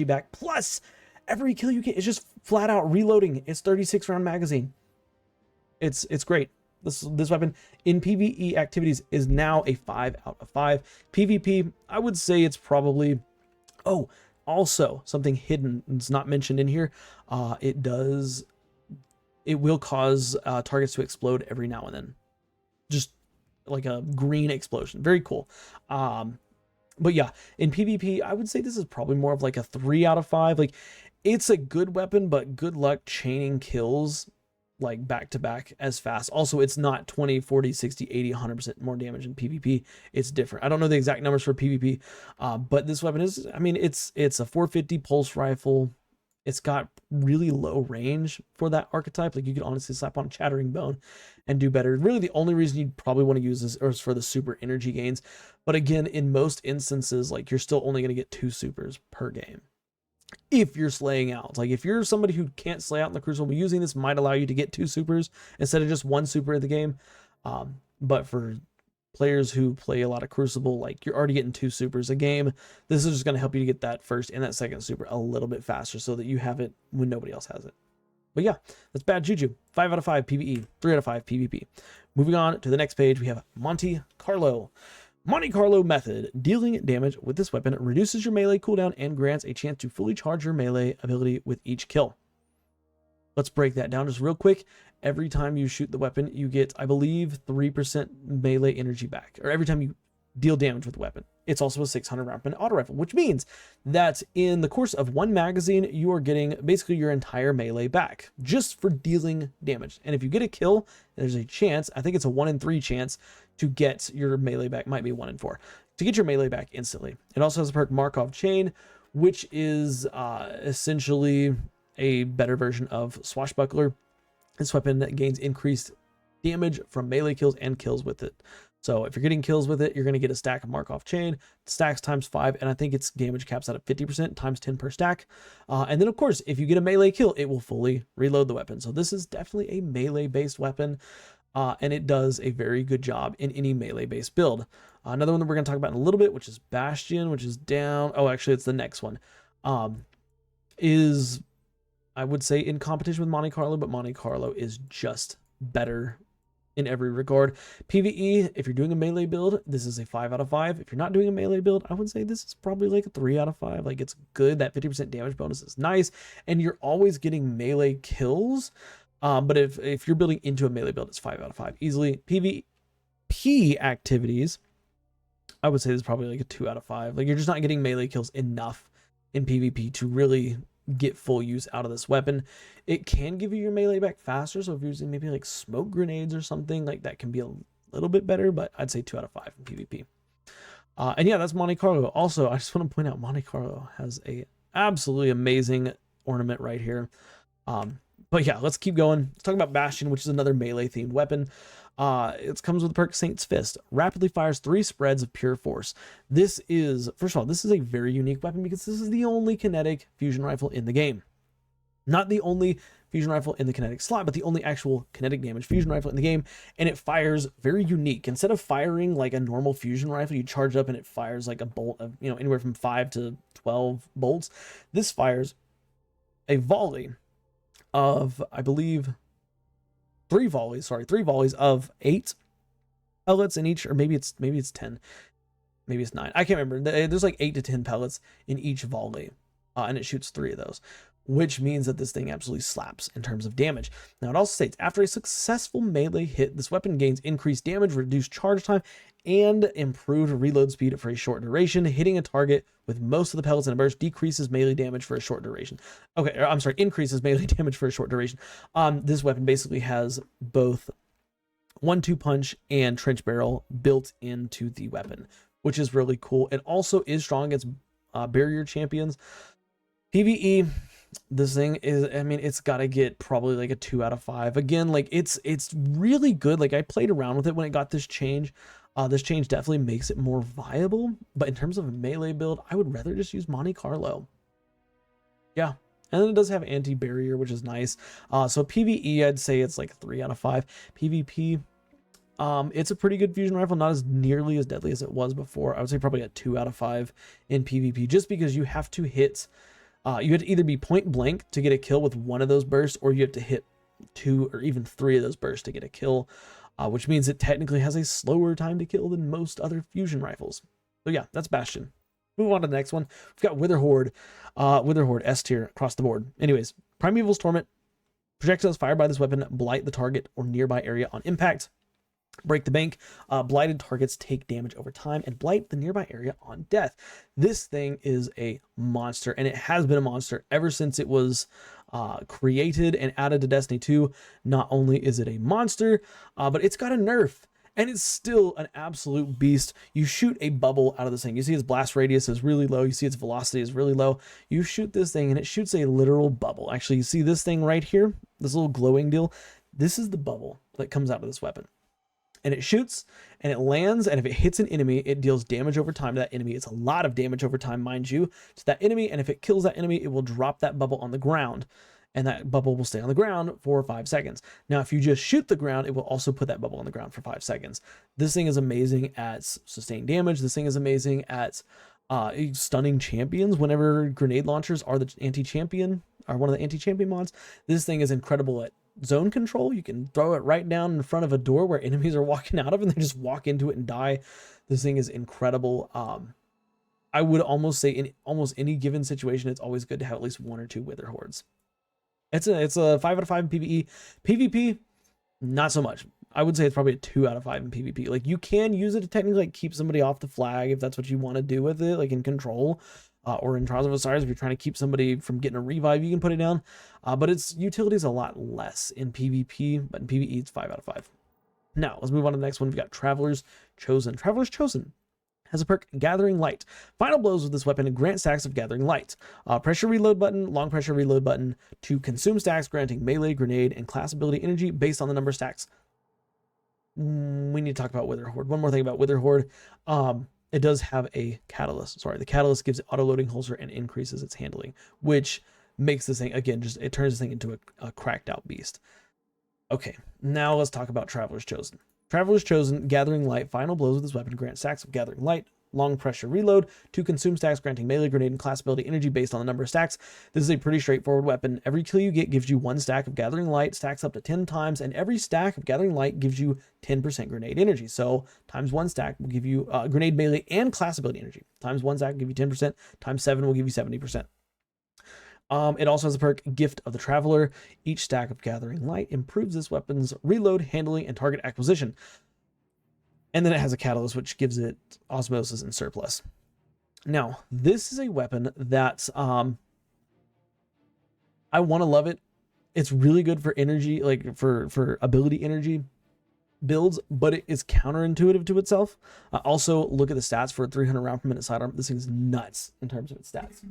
back. Plus every kill you get is just flat out reloading. It's 36 round magazine. It's great. This weapon in PvE activities is now a 5 out of 5. PvP, I would say it's probably, also something hidden, it's not mentioned in here. It will cause targets to explode every now and then, just like a green explosion. Very cool. But yeah, in PvP, I would say this is probably more of like a 3 out of 5. Like, it's a good weapon, but good luck chaining kills like back to back as fast. Also, it's not 20, 40, 60, 80, 100% more damage in PvP. It's different. I don't know the exact numbers for PvP, but this weapon is, it's a 450 pulse rifle. It's got really low range for that archetype. Like, you could honestly slap on a Chattering Bone and do better. Really, the only reason you'd probably want to use this is for the super energy gains. But again, in most instances, like, you're still only going to get 2 supers per game. If you're slaying out, like if you're somebody who can't slay out in the Crucible, using this might allow you to get 2 supers instead of just 1 super in the game. but for players who play a lot of Crucible, like you're already getting 2 supers a game, this is just going to help you to get that first and that second super a little bit faster so that you have it when nobody else has it. But yeah, that's bad Juju. 5 out of 5 PvE, 3 out of 5 PvP. Moving on to the next page, we have Monte Carlo. Monte Carlo method. Dealing damage with this weapon reduces your melee cooldown and grants a chance to fully charge your melee ability with each kill. Let's break that down just real quick. Every time you shoot the weapon, you get, I believe, 3% melee energy back. Or every time you deal damage with the weapon. It's also a 600 round pin auto rifle, which means that in the course of 1 magazine, you are getting basically your entire melee back just for dealing damage. And if you get a kill, there's a chance, I think it's a 1 in 3 chance to get your melee back, might be 1 in 4, to get your melee back instantly. It also has a perk Markov Chain, which is essentially a better version of Swashbuckler. This weapon gains increased damage from melee kills and kills with it. So if you're getting kills with it, you're going to get a stack of Markov Chain, stacks times 5, and I think its damage caps out at 50% times 10 per stack. And then of course, if you get a melee kill, it will fully reload the weapon. So this is definitely a melee based weapon, and it does a very good job in any melee based build. Another one that we're going to talk about in a little bit, which is Bastion, which is down. Oh, actually it's the next one, is I would say in competition with Monte Carlo, but Monte Carlo is just better in every regard. PvE, if you're doing a melee build, this is a 5 out of 5. If you're not doing a melee build, I would say this is probably like a 3 out of 5. Like, it's good. That 50% damage bonus is nice, and you're always getting melee kills. But if you're building into a melee build, it's 5 out of 5 easily. PvP activities, I would say this is probably like a 2 out of 5. Like, you're just not getting melee kills enough in PvP to really get full use out of this weapon. It can give you your melee back faster, so if you're using maybe like smoke grenades or something, like that can be a little bit better, but I'd say 2 out of 5 in PvP. And yeah, that's Monte Carlo. Also, I just want to point out Monte Carlo has a absolutely amazing ornament right here. But yeah, let's keep going. Let's talk about Bastion, which is another melee themed weapon. It comes with the perk Saint's Fist. Rapidly fires 3 spreads of pure force. This is, first of all, this is a very unique weapon because this is the only kinetic fusion rifle in the game. Not the only fusion rifle in the kinetic slot, but the only actual kinetic damage fusion rifle in the game. And it fires very unique. Instead of firing like a normal fusion rifle, you charge up and it fires like a bolt of, anywhere from 5 to 12 bolts. This fires a volley of, I believe, 3 volleys of 8 pellets in each, or maybe it's 10, maybe it's 9. I can't remember. There's like 8 to 10 pellets in each volley, and it shoots 3 of those, which means that this thing absolutely slaps in terms of damage. Now, it also states, after a successful melee hit, this weapon gains increased damage, reduced charge time, and improved reload speed for a short duration. Hitting a target with most of the pellets in a burst decreases melee damage for a short duration. Okay, I'm sorry, increases melee damage for a short duration. This weapon basically has both 1-2 punch and trench barrel built into the weapon, which is really cool. It also is strong against barrier champions. PvE, this thing is, I mean, it's got to get probably like a 2 out of 5. Again, like it's really good. Like, I played around with it when it got this change. This change definitely makes it more viable, but in terms of a melee build, I would rather just use Monte Carlo. Yeah, and then it does have anti-barrier, which is nice. So PvE, I'd say it's like a 3 out of 5. PvP, it's a pretty good fusion rifle, not as nearly as deadly as it was before. I would say probably a 2 out of 5 in PvP, just because you have to hit, you have to either be point blank to get a kill with 1 of those bursts, or you have to hit 2 or even 3 of those bursts to get a kill. Which means it technically has a slower time to kill than most other fusion rifles. So yeah, that's Bastion. Move on to the next one. We've got Witherhoard. Witherhoard, S tier across the board. Anyways, Primeval's Torment. Projectiles fired by this weapon blight the target or nearby area on impact. Break the bank. Blighted targets take damage over time and blight the nearby area on death. This thing is a monster, and it has been a monster ever since it was created and added to Destiny 2. Not only is it a monster, but it's got a nerf, and it's still an absolute beast. You shoot a bubble out of this thing. You see its blast radius is really low. You see its velocity is really low. You shoot this thing, and it shoots a literal bubble. Actually, you see this thing right here, this little glowing deal? This is the bubble that comes out of this weapon. And it shoots and it lands, and if it hits an enemy, it deals damage over time to that enemy. It's a lot of damage over time, mind you, to that enemy, and if it kills that enemy, it will drop that bubble on the ground. and that bubble will stay on the ground for 5 seconds. Now, if you just shoot the ground, it will also put that bubble on the ground for 5 seconds. This thing is amazing at sustained damage. This thing is amazing at stunning champions whenever grenade launchers are the anti-champion, are one of the anti-champion mods. This thing is incredible at zone control. You can throw it right down in front of a door where enemies are walking out of, and they just walk into it and die. This thing is incredible. I would almost say in almost any given situation, it's always good to have at least 1 or 2 Witherhoards. It's a 5 out of 5 in PvE. PvP, not so much. I would say it's probably a 2 out of 5 in PvP. Like, you can use it to technically like keep somebody off the flag if that's what you want to do with it, like in Control, or in Trials of Osiris. If you're trying to keep somebody from getting a revive, you can put it down. But its utility is a lot less in PvP, but in PvE, it's 5 out of 5. Now, let's move on to the next one. We've got Traveler's Chosen. Traveler's Chosen has a perk, Gathering Light. Final blows with this weapon grant stacks of Gathering Light. Pressure reload button, long pressure reload button to consume stacks, granting melee, grenade, and class ability energy based on the number of stacks. We need to talk about Witherhoard. One more thing about Witherhoard. It does have a catalyst. Sorry, the catalyst gives it auto-loading holster and increases its handling, which makes this thing, again, just it turns this thing into a cracked out beast. Okay, now let's talk about Traveler's Chosen. Traveler's Chosen, Gathering Light. Final blows with this weapon grant stacks of Gathering Light. Long pressure reload to consume stacks, granting melee, grenade, and class ability energy based on the number of stacks. This is a pretty straightforward weapon. Every kill you get gives you 1 stack of Gathering Light, stacks up to 10 times, and every stack of Gathering Light gives you 10% grenade energy. So times 1 stack will give you grenade, melee, and class ability energy. Times 1 stack will give you 10%. Times 7 will give you 70%. It also has a perk, Gift of the Traveler. Each stack of Gathering Light improves this weapon's reload, handling, and target acquisition. And then it has a catalyst, which gives it osmosis and surplus. Now, this is a weapon that I want to love it. It's really good for energy, like for ability energy builds, but it is counterintuitive to itself. Also, look at the stats for a 300 round per minute sidearm. This thing is nuts in terms of its stats.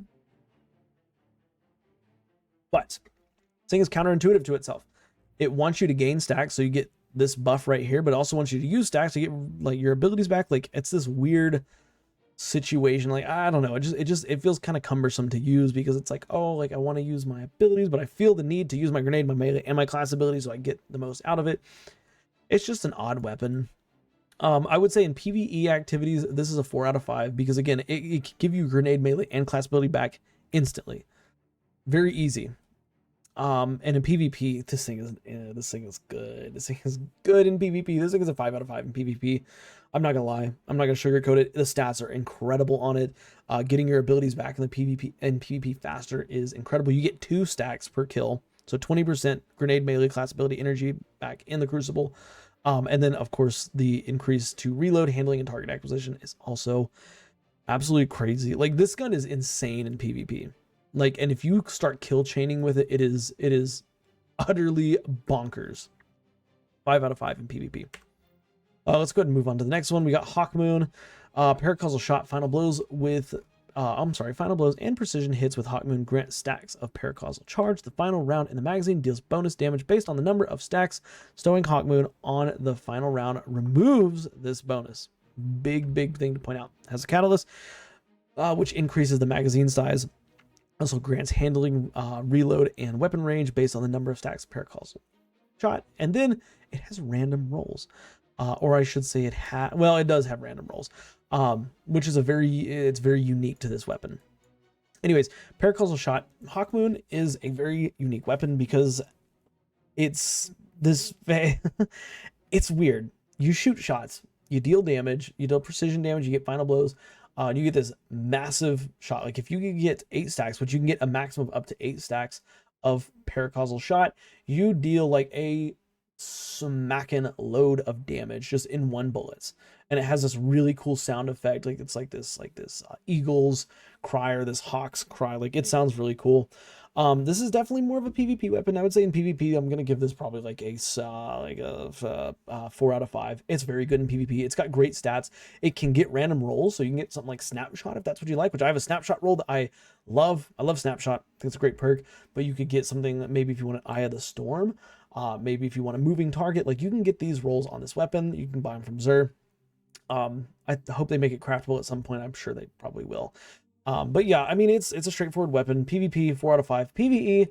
But this thing is counterintuitive to itself. It wants you to gain stacks, so you get this buff right here, but it also wants you to use stacks to get like your abilities back. Like, it's this weird situation. Like, I don't know, it feels kind of cumbersome to use, because it's like, oh, like I want to use my abilities, but I feel the need to use my grenade, my melee, and my class ability so I get the most out of it. It's just an odd weapon. I would say in PvE activities, this is a 4 out of 5, because again, it can give you grenade, melee, and class ability back instantly. Very easy. And in PvP, this thing is good. This thing is good in PvP. This thing is a 5 out of 5 in PvP. I'm not gonna lie. I'm not gonna sugarcoat it. The stats are incredible on it. Getting your abilities back in the PvP faster is incredible. You get 2 stacks per kill, so 20% grenade, melee, class ability energy back in the Crucible. And then of course the increase to reload, handling, and target acquisition is also absolutely crazy. Like, this gun is insane in PvP. Like, and if you start kill chaining with it, it is utterly bonkers. 5 out of 5 in PvP. Let's go ahead and move on to the next one. We got Hawkmoon. Paracausal shot. Final blows and precision hits with Hawkmoon grant stacks of paracausal charge. The final round in the magazine deals bonus damage based on the number of stacks. Stowing Hawkmoon on the final round removes this bonus. Big thing to point out. Has a catalyst, which increases the magazine size. Also grants handling, reload, and weapon range based on the number of stacks of paracausal shot. And then it has random rolls. Or I should say it does have random rolls, which is very unique to this weapon. Anyways, paracausal shot. Hawkmoon is a very unique weapon because it's it's weird. You shoot shots, you deal damage, you deal precision damage, you get final blows. You get this massive shot. Like, if you can get 8 stacks, which you can get a maximum of up to 8 stacks of paracausal shot, you deal like a smacking load of damage just in 1 bullet. And it has this really cool sound effect. Like, it's like this eagle's cry, or this hawk's cry. Like, it sounds really cool. This is definitely more of a PvP weapon. I would say in PvP, I'm going to give this probably like a 4 out of 5. It's very good in PvP. It's got great stats. It can get random rolls, so you can get something like Snapshot if that's what you like, which I have a Snapshot roll that I love. I love Snapshot. I think it's a great perk, but you could get something that maybe if you want an Eye of the Storm, maybe if you want a moving target, like, you can get these rolls on this weapon. You can buy them from Xur. I hope they make it craftable at some point. I'm sure they probably will. But yeah, I mean, it's a straightforward weapon. PvP, 4 out of 5. PvE,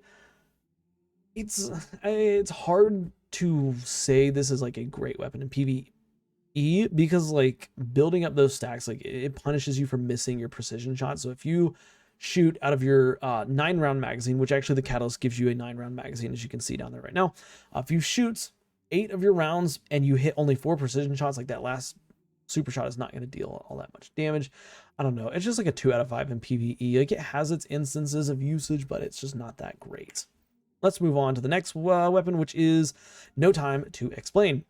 It's hard to say this is like a great weapon in PvE because like building up those stacks, like it punishes you for missing your precision shot. So if you shoot out of your 9-round magazine, which actually the catalyst gives you a 9-round magazine, as you can see down there right now, if you shoot 8 of your rounds and you hit only 4 precision shots, like that last super shot is not going to deal all that much damage. I don't know, it's just like a 2 out of 5 in PvE. Like it has its instances of usage, but it's just not that great. Let's move on to the next weapon, which is No Time to Explain.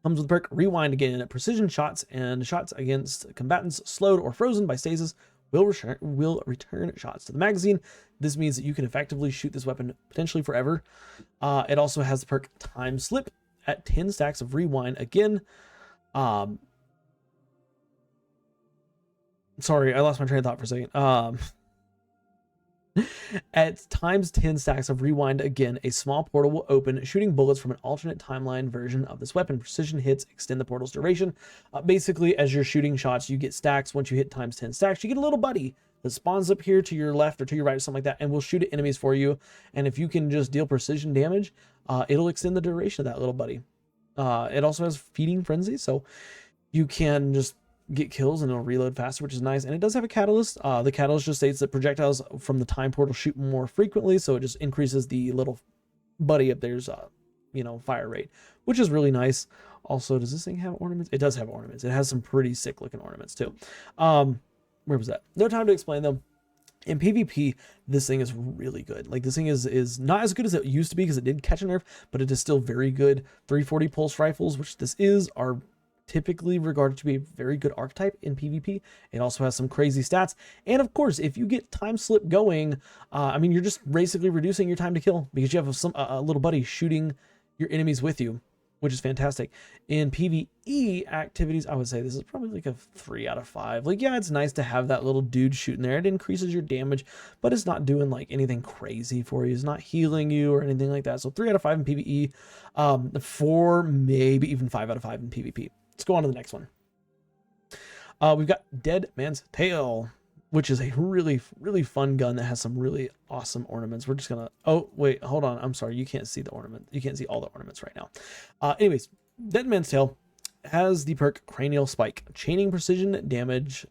Comes with the perk Rewind again. Precision shots and shots against combatants slowed or frozen by stasis will return shots to the magazine. This means that you can effectively shoot this weapon potentially forever. It also has the perk Time Slip at 10 stacks of Rewind again. Sorry, I lost my train of thought for a second. At times 10 stacks of Rewind again, a small portal will open, shooting bullets from an alternate timeline version of this weapon. Precision hits extend the portal's duration. Basically, as you're shooting shots, you get stacks. Once you hit times 10 stacks, you get a little buddy that spawns up here to your left or to your right or something like that, and will shoot at enemies for you. And if you can just deal precision damage, it'll extend the duration of that little buddy. It also has Feeding Frenzy, so you can just get kills and it'll reload faster, which is nice. And it does have a catalyst. The catalyst just states that projectiles from the time portal shoot more frequently, so it just increases the little buddy up there's fire rate, which is really nice. Also, does this thing have ornaments? It does have ornaments. It has some pretty sick looking ornaments too. Where was that? No Time to Explain them. In PvP, this thing is really good. Like this thing is not as good as it used to be because it did catch a nerf, but it is still very good. 340 pulse rifles, which this is, are typically regarded to be a very good archetype in PvP. It also has some crazy stats. And of course, if you get Time Slip going, you're just basically reducing your time to kill because you have a little buddy shooting your enemies with you, which is fantastic. In PvE activities, I would say this is probably like a 3 out of 5. Like, yeah, it's nice to have that little dude shooting there. It increases your damage, but it's not doing like anything crazy for you. It's not healing you or anything like that. So 3 out of 5 in PvE, 4, maybe even 5 out of 5 in PvP. Let's go on to the next one. We've got Dead Man's Tail, which is a really, really fun gun that has some really awesome ornaments. We're just gonna, oh, wait, hold on. I'm sorry. You can't see the ornament. You can't see all the ornaments right now. Anyways, Dead Man's Tail has the perk Cranial Spike. Chaining precision hits,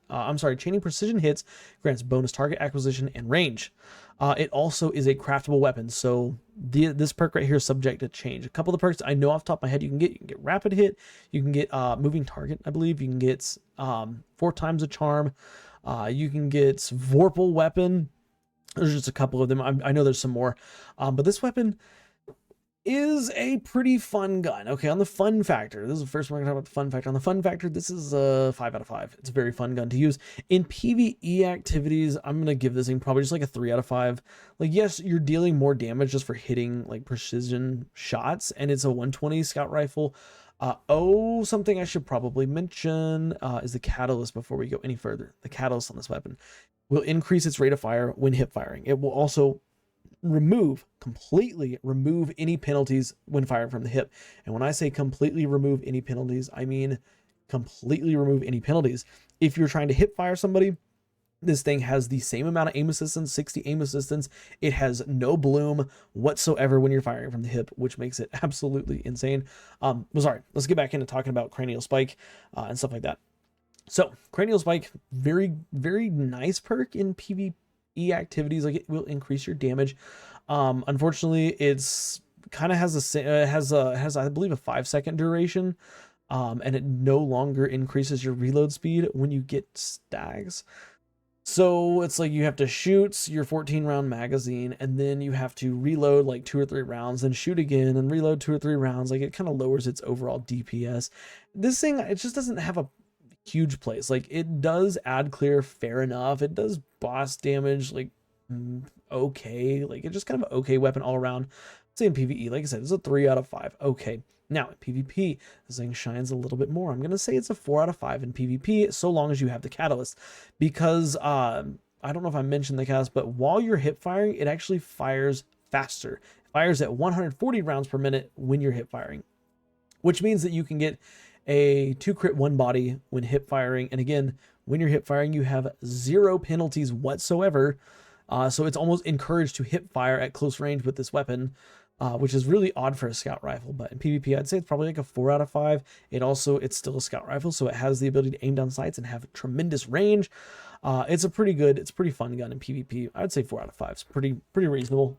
grants bonus target acquisition and range. It also is a craftable weapon, so this perk right here is subject to change. A couple of the perks I know off the top of my head you can get Rapid Hit, you can get Moving Target, I believe, you can get 4 times a charm, you can get Vorpal Weapon. There's just a couple of them. I know there's some more, but this weapon is a pretty fun gun. Okay, on the fun factor, this is the first one we're gonna talk about the fun factor. On the fun factor, this is a 5 out of 5. It's a very fun gun to use. In PvE activities, I'm gonna give this thing probably just like a 3 out of 5. Like, yes, you're dealing more damage just for hitting like precision shots, and it's a 120 scout rifle. Something I should probably mention is the catalyst before we go any further. The catalyst on this weapon will increase its rate of fire when hip firing. It will also completely remove any penalties when firing from the hip. And when I say completely remove any penalties, I mean completely remove any penalties. If you're trying to hip fire somebody, this thing has the same amount of aim assistance, 60 aim assistance. It has no bloom whatsoever when you're firing from the hip, which makes it absolutely insane. Sorry, let's get back into talking about Cranial Spike and stuff like that. So Cranial Spike, very, very nice perk in PvP activities. Like, it will increase your damage. Unfortunately, it's kind of has I believe a 5-second duration, and it no longer increases your reload speed when you get stacks. So it's like you have to shoot your 14-round magazine, and then you have to reload like 2 or 3 rounds, then shoot again and reload 2 or 3 rounds. Like, it kind of lowers its overall DPS. This thing, it just doesn't have a huge place. Like, it does add clear fair enough. It does boss damage like okay. Like, it's just kind of an okay weapon all around. Say in PvE, like I said, it's a 3 out of 5. Okay. Now in PvP, this thing shines a little bit more. I'm gonna say it's a 4 out of 5 in PvP, so long as you have the catalyst, because I don't know if I mentioned the catalyst, but while you're hip firing, it actually fires faster. It fires at 140 rounds per minute when you're hip firing, which means that you can get a 2 crit 1 body when hip firing. And again, when you're hip firing, you have 0 penalties whatsoever. So it's almost encouraged to hip fire at close range with this weapon. which is really odd for a scout rifle. But in PvP, I'd say it's probably like a 4 out of 5. It's still a scout rifle, so it has the ability to aim down sights and have tremendous range. It's pretty fun gun in PvP. I'd say 4 out of 5. It's pretty reasonable.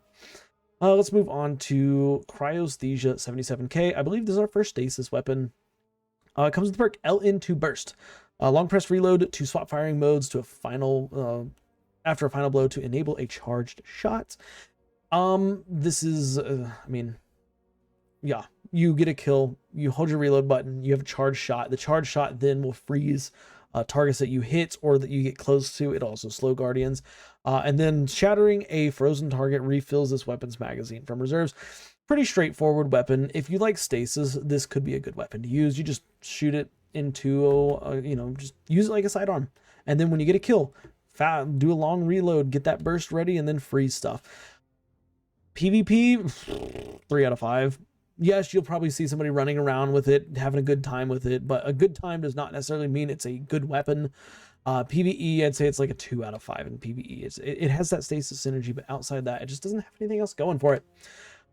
Let's move on to Cryosthesia 77k. I believe this is our first stasis weapon. It comes with the perk LN2 Burst. Long press reload to swap firing modes to after a final blow to enable a charged shot. This is, I mean, yeah, you get a kill, you hold your reload button, you have a charged shot. The charged shot then will freeze targets that you hit or that you get close to. It also slow guardians. And then shattering a frozen target refills this weapon's magazine from reserves. Pretty straightforward weapon. If you like stasis, this could be a good weapon to use. You just shoot it into, just use it like a sidearm. And then when you get a kill, do a long reload, get that burst ready, and then freeze stuff. PvP, 3 out of 5. Yes, you'll probably see somebody running around with it, having a good time with it, but a good time does not necessarily mean it's a good weapon. PvE, I'd say it's like a 2 out of 5 in PvE. It has that stasis synergy, but outside that, it just doesn't have anything else going for it.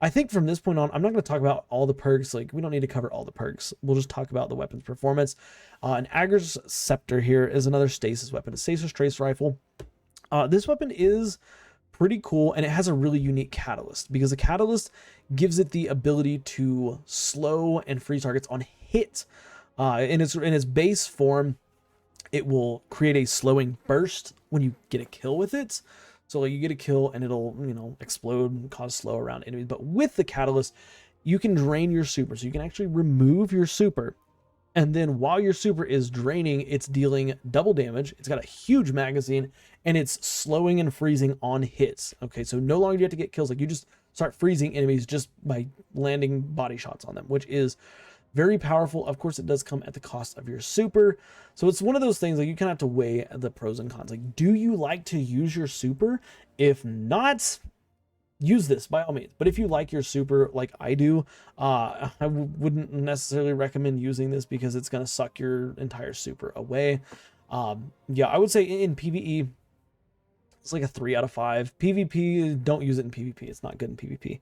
I think from this point on, I'm not going to talk about all the perks. Like, we don't need to cover all the perks. We'll just talk about the weapon's performance. And Ager's Scepter here is another stasis weapon, a stasis trace rifle. This weapon is pretty cool, and it has a really unique catalyst, because the catalyst gives it the ability to slow and freeze targets on hit. In its base form, it will create a slowing burst when you get a kill with it. So like, you get a kill and it'll, explode and cause slow around enemies. But with the catalyst, you can drain your super. So you can actually remove your super. And then while your super is draining, it's dealing double damage. It's got a huge magazine, and it's slowing and freezing on hits. Okay, so no longer do you have to get kills. Like, you just start freezing enemies just by landing body shots on them, which is very powerful. Of course, it does come at the cost of your super. So it's one of those things, like, you kind of have to weigh the pros and cons. Like, do you like to use your super? If not, use this by all means. But if you like your super like I do, I wouldn't necessarily recommend using this, because it's going to suck your entire super away. Yeah, I would say in PvE, it's like a 3 out of 5. PvP, don't use it in PvP. It's not good in PvP.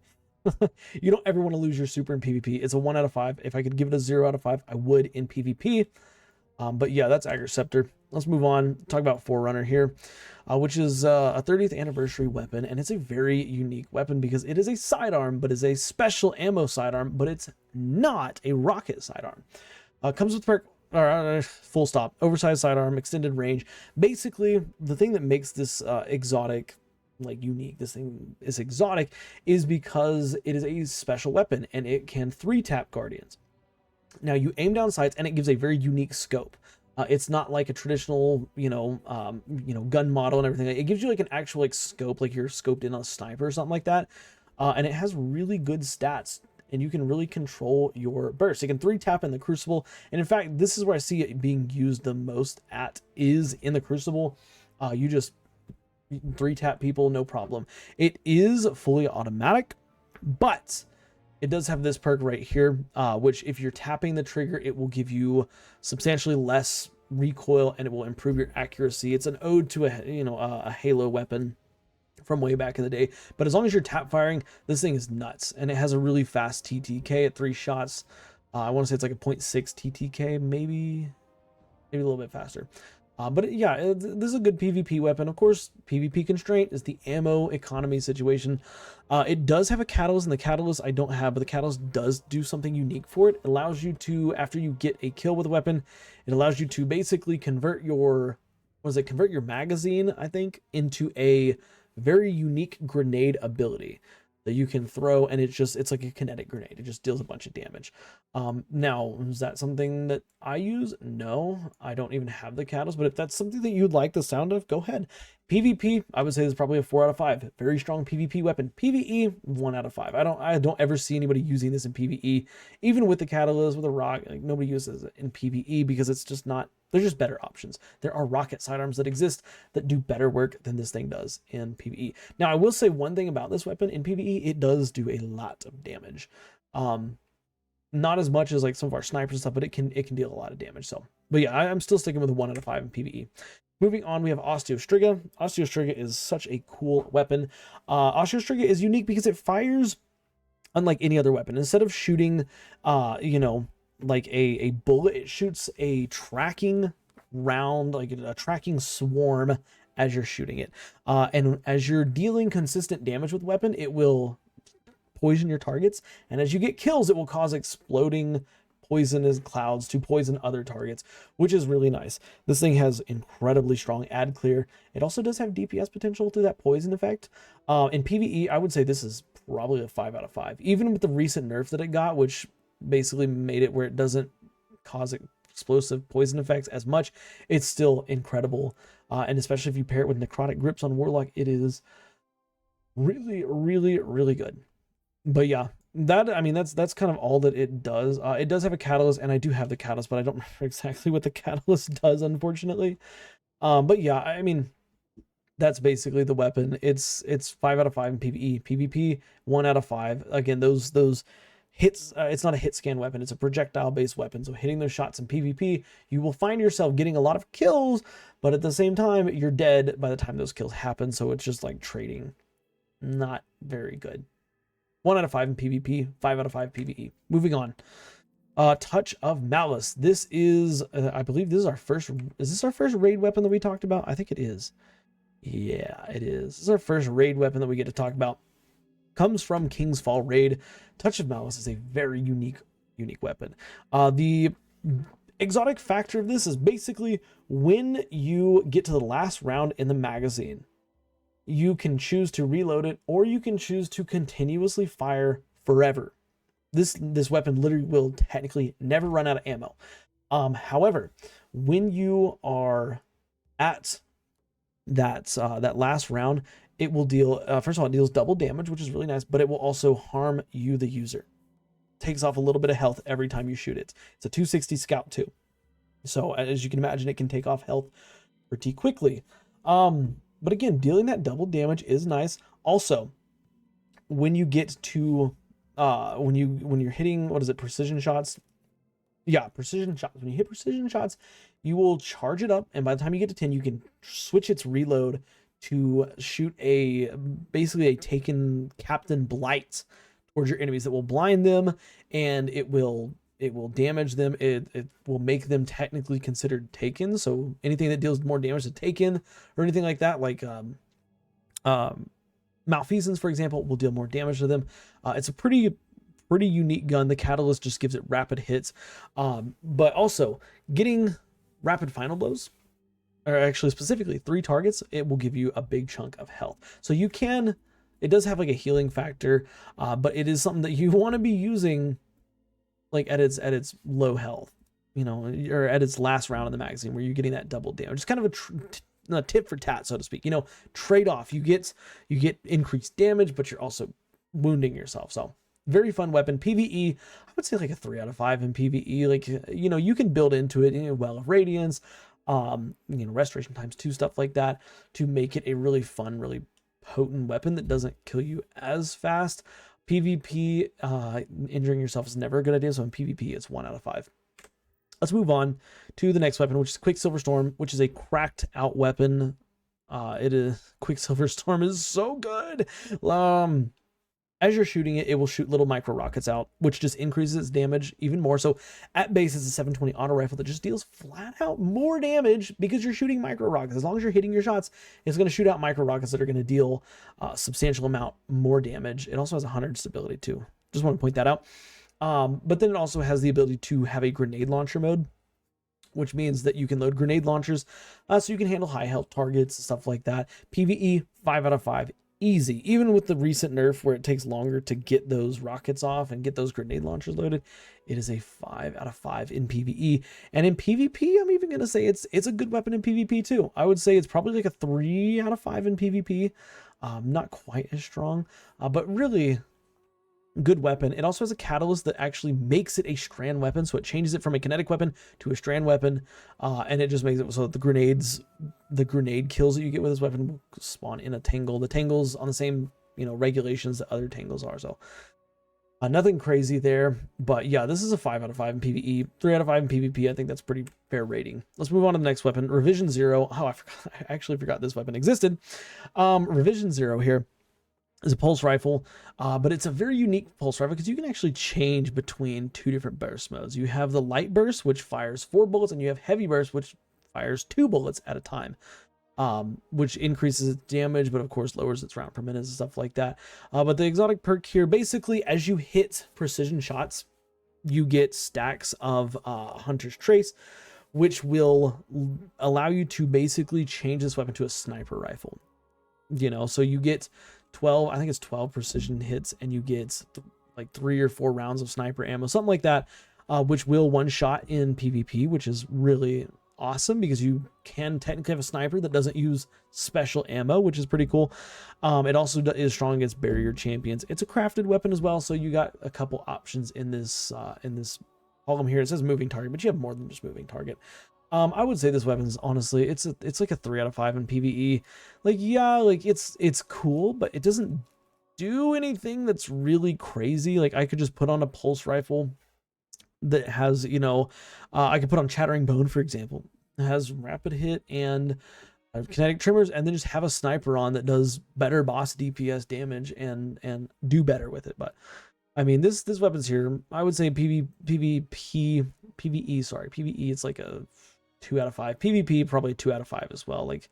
You don't ever want to lose your super in PvP. It's a 1 out of 5. If I could give it a 0 out of 5, I would in PvP. But yeah, that's Ager Scepter. Let's move on. Talk about Forerunner here, which is a 30th anniversary weapon, and it's a very unique weapon because it is a sidearm, but is a special ammo sidearm, but it's not a rocket sidearm. Comes with perk, full stop, oversized sidearm, extended range. Basically, the thing that makes this exotic, like unique, this thing is exotic, is because it is a special weapon and it can 3-tap guardians. Now you aim down sights and it gives a very unique scope. It's not like a traditional, gun model and everything. It gives you like an actual scope, like you're scoped in on a sniper or something like that. And it has really good stats, and you can really control your burst. It can 3-tap in the Crucible. And in fact, this is where I see it being used the most is in the Crucible. You just 3-tap people, no problem. It is fully automatic, but it does have this perk right here, which if you're tapping the trigger, it will give you substantially less recoil and it will improve your accuracy. It's an ode to a Halo weapon from way back in the day. But as long as you're tap firing, this thing is nuts, and it has a really fast TTK at 3 shots. I want to say it's like a 0.6 TTK, maybe a little bit faster. But yeah, this is a good PvP weapon. Of course, PvP constraint is the ammo economy situation. It does have a catalyst, and the catalyst I don't have, but the catalyst does do something unique for it. It allows you to, after you get a kill with a weapon, it allows you to basically convert your magazine, I think, into a very unique grenade ability that you can throw, and it's like a kinetic grenade. It just deals a bunch of damage. Now, is that something that I use? No, I don't even have the catalyst, but if that's something that you'd like the sound of, go ahead. PvP, I would say is probably a 4 out of 5. Very strong PvP weapon. PvE, 1 out of 5. I don't ever see anybody using this in PvE, even with the catalyst, with a rock. Like, nobody uses it in PvE because it's just not. There's just better options. There are rocket sidearms that exist that do better work than this thing does in PvE. Now, I will say one thing about this weapon in PvE: it does do a lot of damage. Not as much as like some of our snipers and stuff, but it can deal a lot of damage. So, but yeah, I'm still sticking with a 1 out of 5 in PvE. Moving on, we have Osteo Striga. Osteo Striga is such a cool weapon. Osteo Striga is unique because it fires unlike any other weapon. Instead of shooting, you know, like a bullet, it shoots a tracking round, like a tracking swarm as you're shooting it. And as you're dealing consistent damage with the weapon, it will poison your targets. And as you get kills, it will cause exploding poisonous clouds to poison other targets, which is really nice. This thing has incredibly strong ad clear. It also does have DPS potential through that poison effect. In PvE, I would say this is probably a 5 out of 5. Even with the recent nerf that it got, which basically made it where it doesn't cause explosive poison effects as much, it's still incredible. And especially if you pair it with necrotic grips on Warlock, it is really, really, really good. But yeah, that, I mean, that's kind of all that it does. It does have a catalyst, and I do have the catalyst, but I don't remember exactly what the catalyst does, unfortunately. But yeah, I mean, that's basically the weapon. It's 5 out of 5 in PvE. PvP, 1 out of 5. Again, those hits, it's not a hit scan weapon, it's a projectile based weapon. So hitting those shots in PvP, you will find yourself getting a lot of kills, but at the same time, you're dead by the time those kills happen. So it's just like trading. Not very good. 1 out of 5 in PvP, 5 out of 5 PvE. Moving on. Touch of Malice. This is, I believe this is our first, is this our first raid weapon that we talked about? I think it is. Yeah, it is. This is our first raid weapon that we get to talk about. Comes from King's Fall raid. Touch of Malice is a very unique weapon. The exotic factor of this is basically when you get to the last round in the magazine, you can choose to reload it, or you can choose to continuously fire forever. This weapon literally will technically never run out of ammo. However, when you are at that last round, it will deal, first of all, it deals double damage, which is really nice, but it will also harm you, the user. Takes off a little bit of health every time you shoot it. It's a 260 scout too. So as you can imagine, it can take off health pretty quickly. But again, dealing that double damage is nice. Also, when you get to, when you're hitting, what is it, precision shots? Yeah, precision shots. When you hit precision shots, you will charge it up, and by the time you get to 10, you can switch its reload to shoot basically a taken Captain Blight towards your enemies that will blind them, and it will damage them. It will make them technically considered taken. So anything that deals more damage to taken or anything like that, like Malfeasance, for example, will deal more damage to them. It's a pretty unique gun. The catalyst just gives it rapid hits, but also getting rapid final blows, or actually specifically 3 targets, it will give you a big chunk of health. So you can, it does have like a healing factor, but it is something that you want to be using like at its low health, you know, or at its last round in the magazine where you're getting that double damage. It's kind of a tip for tat, so to speak, you know, trade off. You get increased damage, but you're also wounding yourself. So very fun weapon. PvE, I would say like a 3 out of 5 in PvE. Like, you know, you can build into it, you know, Well of Radiance, you know, Restoration ×2, stuff like that, to make it a really fun, really potent weapon that doesn't kill you as fast. PvP, injuring yourself is never a good idea, so in PvP, it's 1 out of 5. Let's move on to the next weapon, which is Quicksilver Storm, which is a cracked out weapon. Quicksilver Storm is so good. As you're shooting it, it will shoot little micro rockets out, which just increases its damage even more. So at base, it's a 720 auto rifle that just deals flat out more damage because you're shooting micro rockets. As long as you're hitting your shots, it's going to shoot out micro rockets that are going to deal a substantial amount more damage. It also has 100 stability too. Just want to point that out. But then it also has the ability to have a grenade launcher mode, which means that you can load grenade launchers so you can handle high health targets, stuff like that. PvE, 5 out of 5. Easy. Even with the recent nerf where it takes longer to get those rockets off and get those grenade launchers loaded, it is a 5 out of 5 in PvE. And in PvP, I'm even going to say it's a good weapon in PvP too. I would say it's probably like a 3 out of 5 in PvP. Not quite as strong, but really good weapon. It also has a catalyst that actually makes it a strand weapon, so it changes it from a kinetic weapon to a strand weapon, and it just makes it so that the grenade kills that you get with this weapon will spawn in a tangle. The tangle's on the same, you know, regulations that other tangles are, so nothing crazy there. But yeah, this is a 5 out of 5 in PvE, 3 out of 5 in PvP. I think that's pretty fair rating. Let's move on to the next weapon, Revision 0. Oh, I actually forgot this weapon existed. Revision 0 here. is a pulse rifle, but it's a very unique pulse rifle because you can actually change between two different burst modes. You have the light burst, which fires 4 bullets, and you have heavy burst, which fires 2 bullets at a time, which increases its damage, but of course lowers its round per minute and stuff like that. But the exotic perk here, basically, as you hit precision shots, you get stacks of Hunter's Trace, which will allow you to basically change this weapon to a sniper rifle. You know, so you get 12, I think it's 12 precision hits, and you get like 3 or 4 rounds of sniper ammo, something like that, which will one shot in PvP, which is really awesome because you can technically have a sniper that doesn't use special ammo, which is pretty cool. It also is strong against barrier champions. It's a crafted weapon as well, so you got a couple options in this column here. It says moving target, but you have more than just moving target. I would say this weapon's honestly, it's like a 3 out of 5 in PvE. Like, yeah, like it's cool, but it doesn't do anything that's really crazy. Like, I could just put on a pulse rifle that has, you know, I could put on Chattering Bone, for example. It has rapid hit and kinetic trimmers, and then just have a sniper on that does better boss DPS damage and do better with it. But I mean, this weapon's here. I would say PvE, it's like a 2 out of 5. PvP, probably 2 out of 5 as well. Like,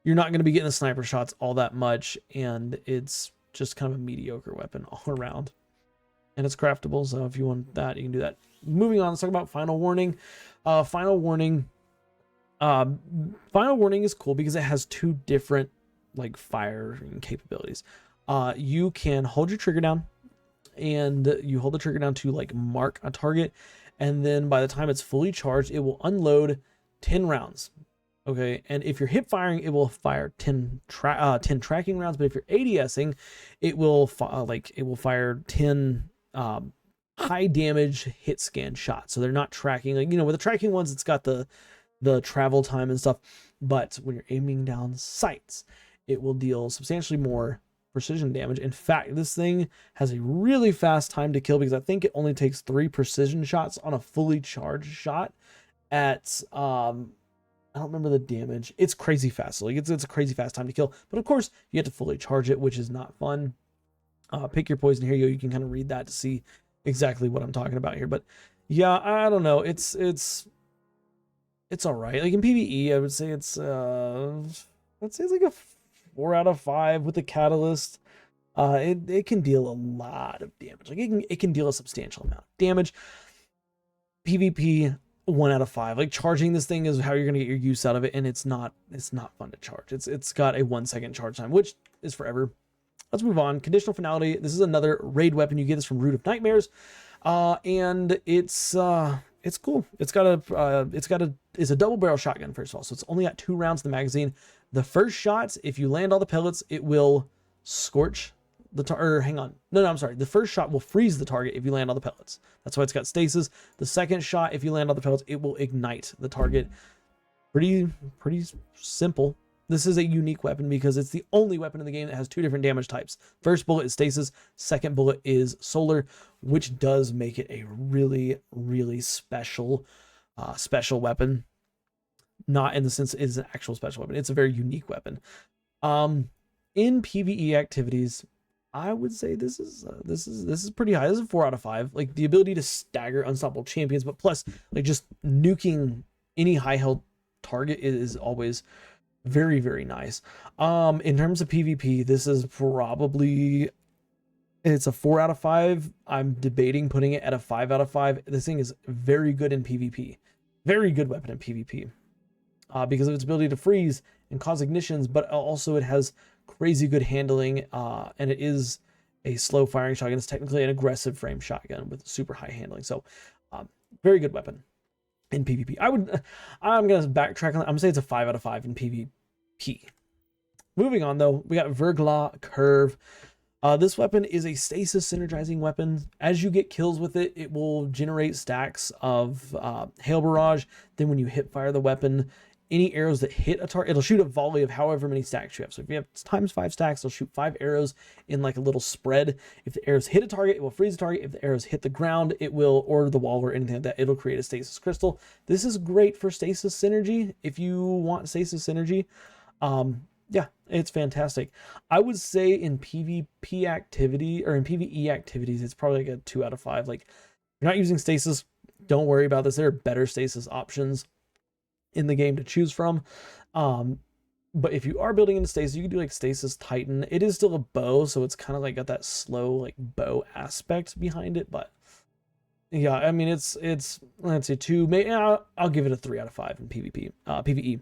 you're not going to be getting the sniper shots all that much, and it's just kind of a mediocre weapon all around. And it's craftable, so if you want that, you can do that. Moving on, let's talk about Final Warning. Final Warning is cool because it has 2 different like firing capabilities. You can hold your trigger down, and you hold the trigger down to like mark a target, and then by the time it's fully charged, it will unload 10 rounds. Okay, and if you're hip firing, it will fire 10 tracking rounds. But if you're ADSing, it will fire 10 high damage hit scan shots. So they're not tracking, like, you know, with the tracking ones, it's got the travel time and stuff. But when you're aiming down sights, it will deal substantially more precision damage. In fact, this thing has a really fast time to kill because I think it only takes 3 precision shots on a fully charged shot at I don't remember the damage. It's crazy fast. So like it's a crazy fast time to kill. But of course, you have to fully charge it, which is not fun. Pick your poison. Here you go. You can kind of read that to see exactly what I'm talking about here. But yeah, I don't know. It's all right. Like in PvE, I would say it's let's say it's like a 4 out of 5 with the catalyst. It can deal a lot of damage. Like it can deal a substantial amount of damage. PvP, 1 out of 5. Like, charging this thing is how you're gonna get your use out of it, and it's not fun to charge. It's got a 1 second charge time, which is forever. Let's move on. Conditional Finality. This is another raid weapon. You get this from Root of Nightmares, and it's cool. It's a double barrel shotgun, first of all, so it's only got 2 rounds in the magazine. The first shot, if you land all the pellets, it will scorch the first shot will freeze the target if you land all the pellets. That's why it's got stasis. The second shot, if you land all the pellets, it will ignite the target. Pretty simple. This is a unique weapon because it's the only weapon in the game that has 2 different damage types. First bullet is stasis, second bullet is solar, which does make it a really, really special weapon. Not in the sense it is an actual special weapon. It's a very unique weapon. In PvE activities, I would say this is pretty high. This is a 4 out of 5. Like, the ability to stagger unstoppable champions, but plus, like, just nuking any high health target is always very, very nice. In terms of PvP, this is probably, it's a 4 out of 5. I'm debating putting it at a 5 out of 5. This thing is very good in PvP. Very good weapon in PvP. Because of its ability to freeze and cause ignitions, but also it has crazy good handling, and it is a slow firing shotgun. It's technically an aggressive frame shotgun with super high handling. So very good weapon in PvP. I'm gonna backtrack on that. I'm gonna say it's a 5 out of 5 in PvP. Moving on, though, we got Verglas Curve. This weapon is a stasis synergizing weapon. As you get kills with it, it will generate stacks of hail barrage. Then when you hip fire the weapon, any arrows that hit a target, it'll shoot a volley of however many stacks you have. So if you have times 5 stacks, it'll shoot 5 arrows in like a little spread. If the arrows hit a target, it will freeze the target. If the arrows hit the ground, it will, or the wall or anything like that, it'll create a stasis crystal. This is great for stasis synergy. If you want stasis synergy, Yeah, it's fantastic. I would say in PvP activity or in PvE activities, it's probably like a 2 out of 5. Like, if you're not using stasis, don't worry about this. There are better stasis options in the game to choose from. But if you are building into stasis, you can do like Stasis Titan. It is still a bow, so it's kind of like got that slow like bow aspect behind it. But yeah, I mean it's let's say 2. Maybe I'll give it a 3 out of 5 in PvP. PvE,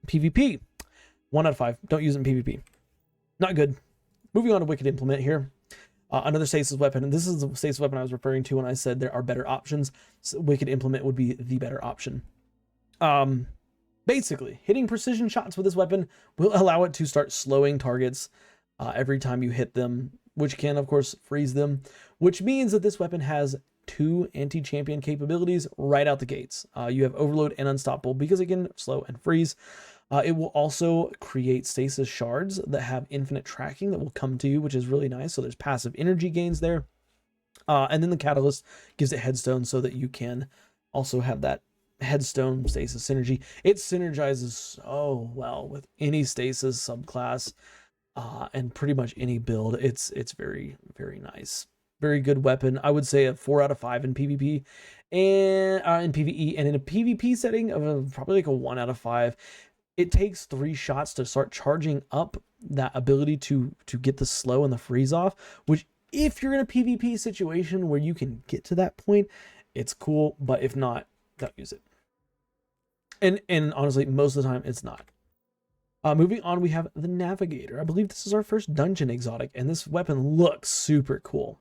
PvP, 1 out of 5. Don't use it in PvP. Not good. Moving on to Wicked Implement here. Another stasis weapon, and this is the stasis weapon I was referring to when I said there are better options. So Wicked Implement would be the better option. Basically, hitting precision shots with this weapon will allow it to start slowing targets every time you hit them, which can, of course, freeze them, which means that this weapon has 2 anti-champion capabilities right out the gates. You have Overload and Unstoppable because it can slow and freeze. It will also create stasis shards that have infinite tracking that will come to you, which is really nice. So there's passive energy gains there. And then the Catalyst gives it Headstone so that you can also have that Headstone stasis synergy. It synergizes so well with any stasis subclass and pretty much any build. It's very, very nice. Very good weapon. I would say a 4 out of 5 in PvP and in PvE, and in a PvP setting of probably like a 1 out of 5. It takes 3 shots to start charging up that ability to get the slow and the freeze off, which if you're in a PvP situation where you can get to that point, it's cool, but if not, don't use it. And honestly, most of the time, it's not. Moving on, we have the Navigator. I believe this is our first dungeon exotic, and this weapon looks super cool.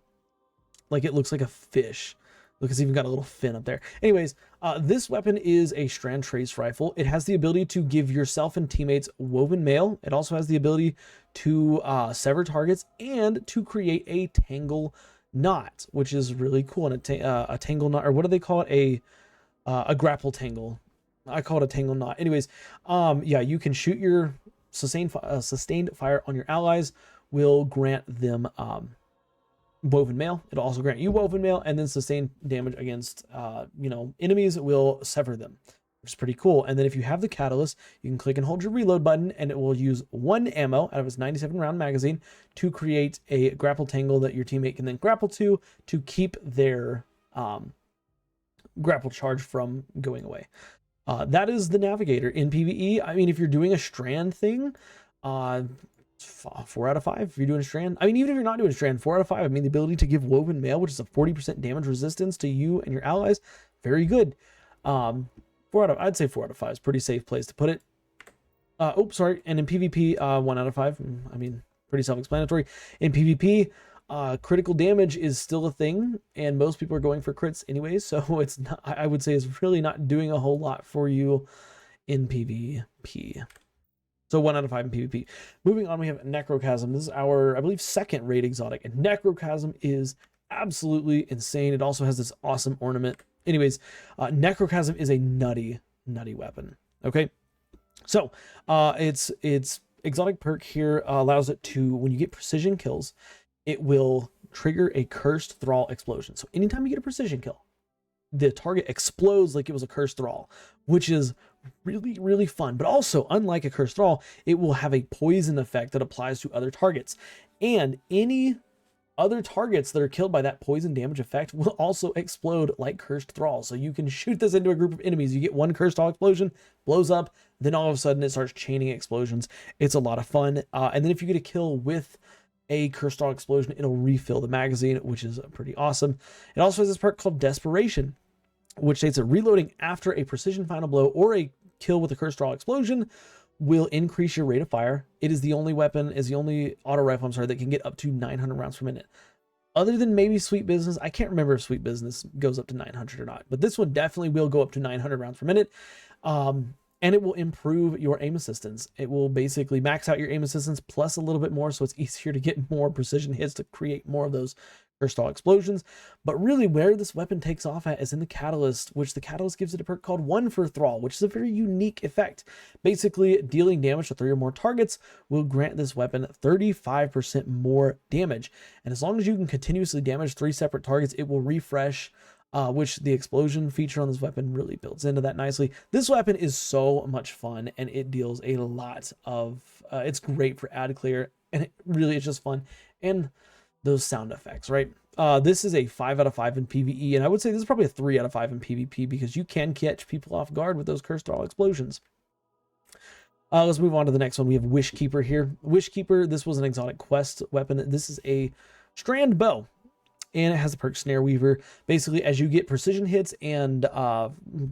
Like, it looks like a fish. Look, it's even got a little fin up there. Anyways, this weapon is a strand trace rifle. It has the ability to give yourself and teammates woven mail. It also has the ability to sever targets and to create a tangle knot, which is really cool. And a tangle knot, or what do they call it? A grapple tangle. I call it a tangle knot. Anyways, yeah, you can shoot your sustained fire on your allies. Will grant them woven mail. It'll also grant you woven mail, and then sustained damage against enemies will sever them, which is pretty cool. And then if you have the Catalyst, you can click and hold your reload button, and it will use 1 ammo out of its 97 round magazine to create a grapple tangle that your teammate can then grapple to keep their grapple charge from going away. That is the Navigator in PvE. I mean, if you're doing a strand thing, 4 out of 5 if you're doing a strand. I mean, even if you're not doing a strand, 4 out of 5. I mean, the ability to give woven mail, which is a 40% damage resistance to you and your allies, very good. I'd say 4 out of 5 is pretty safe place to put it. Sorry. And in PvP, 1 out of 5. I mean, pretty self-explanatory. In PvP, critical damage is still a thing, and most people are going for crits anyways, so it's not, I would say it's really not doing a whole lot for you in PvP. So 1 out of 5 in PvP. Moving on, we have Necrochasm. This is our, I believe, second raid exotic, and Necrochasm is absolutely insane. It also has this awesome ornament. Anyways, Necrochasm is a nutty weapon. Okay, so its exotic perk here allows it to, when you get precision kills, it will trigger a cursed thrall explosion. So anytime you get a precision kill, the target explodes like it was a cursed thrall, which is really, really fun. But also, unlike a cursed thrall, it will have a poison effect that applies to other targets. And any other targets that are killed by that poison damage effect will also explode like cursed thralls. So you can shoot this into a group of enemies. You get one cursed thrall explosion, blows up, then all of a sudden it starts chaining explosions. It's a lot of fun. And then if you get a kill with a cursed thrall explosion, it'll refill the magazine, which is pretty awesome. It also has this perk called Desperation, which states that reloading after a precision final blow or a kill with a cursed thrall explosion will increase your rate of fire. It is the only auto rifle, that can get up to 900 rounds per minute. Other than maybe Sweet Business, I can't remember if Sweet Business goes up to 900 or not, but this one definitely will go up to 900 rounds per minute. And it will improve your aim assistance. It will basically max out your aim assistance plus a little bit more, so it's easier to get more precision hits to create more of those cursed thrall explosions. But really where this weapon takes off at is in the Catalyst, which the Catalyst gives it a perk called One for Thrall, which is a very unique effect. Basically, dealing damage to 3 or more targets will grant this weapon 35% more damage. And as long as you can continuously damage 3 separate targets, it will refresh which the explosion feature on this weapon really builds into that nicely. This weapon is so much fun, and it deals a lot of, it's great for ad clear, and it really is just fun. And those sound effects, right? This is a 5 out of 5 in PvE, and I would say this is probably a 3 out of 5 in PvP because you can catch people off guard with those cursed all explosions. Let's move on to the next one. We have Wishkeeper here. Wishkeeper, this was an exotic quest weapon. This is a strand bow, and it has the perk Snare Weaver. Basically, as you get precision hits and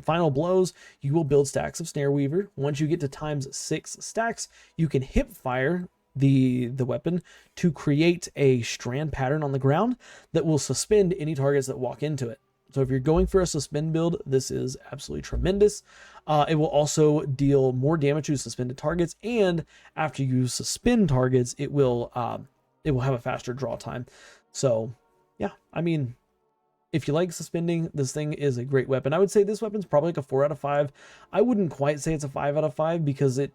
final blows, you will build stacks of Snare Weaver. Once you get to ×6 stacks, you can hip fire the weapon to create a strand pattern on the ground that will suspend any targets that walk into it. So if you're going for a suspend build, this is absolutely tremendous. It will also deal more damage to suspended targets, and after you suspend targets, it will have a faster draw time. So yeah, I mean, if you like suspending, this thing is a great weapon. I would say this weapon's probably like a 4 out of 5. I wouldn't quite say it's a 5 out of 5 because it